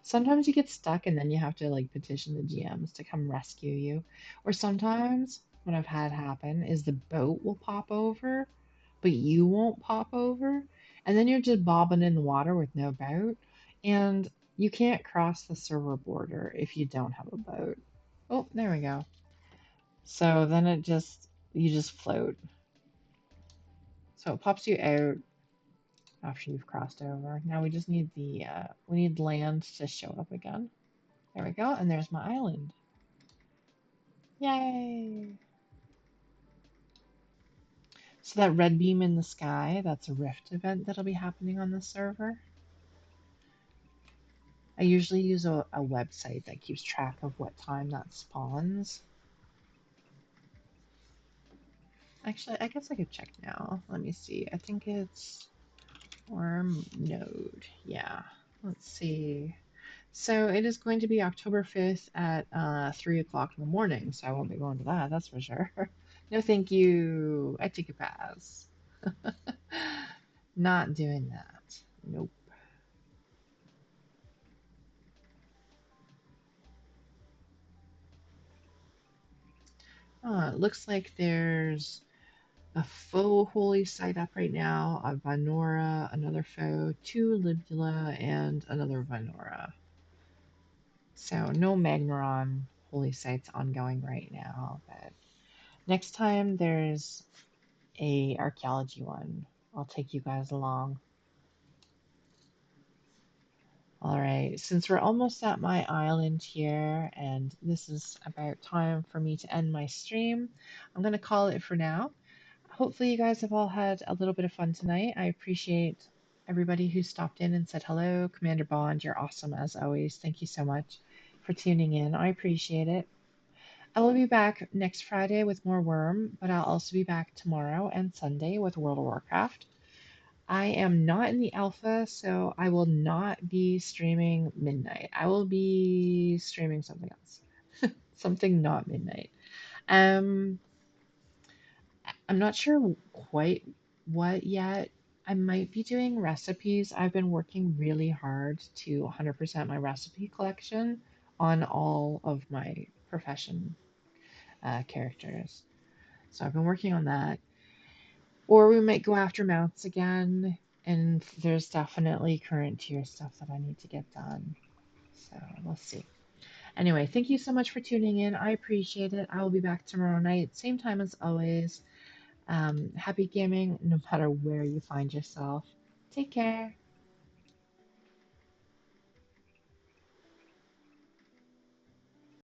Sometimes you get stuck and then you have to like petition the GMs to come rescue you. Or sometimes what I've had happen is the boat will pop over, but you won't pop over. And then you're just bobbing in the water with no boat. And you can't cross the server border if you don't have a boat. Oh, there we go. So then you just float. So it pops you out after you've crossed over. Now we just need we need land to show up again. There we go, and there's my island. Yay! So that red beam in the sky, that's a Rift event that'll be happening on the server. I usually use a website that keeps track of what time that spawns. Actually, I guess I could check now. Let me see. I think it's Wurm Node. Yeah. Let's see. So it is going to be October 5th at 3 o'clock in the morning, so I won't be going to that, that's for sure. No, thank you. I take a pass. Not doing that. Nope. It looks like there's a faux holy site up right now, a Vanora, another faux, two Libula, and another Vanora. So no Magneron holy sites ongoing right now, but next time there's a archaeology one, I'll take you guys along. All right, since we're almost at my island here, and this is about time for me to end my stream, I'm going to call it for now. Hopefully, you guys have all had a little bit of fun tonight. I appreciate everybody who stopped in and said hello. Commander Bond, you're awesome as always. Thank you so much for tuning in. I appreciate it. I will be back next Friday with more Wurm, but I'll also be back tomorrow and Sunday with World of Warcraft. I am not in the alpha, so I will not be streaming midnight. I will be streaming something else. Something not midnight. Um, I'm not sure quite what yet. I might be doing recipes. I've been working really hard to 100% my recipe collection on all of my profession characters. So I've been working on that. Or we might go after mounts again, and there's definitely current tier stuff that I need to get done. So we'll see. Anyway, thank you so much for tuning in. I appreciate it. I will be back tomorrow night, same time as always. Happy gaming no matter where you find yourself. Take care.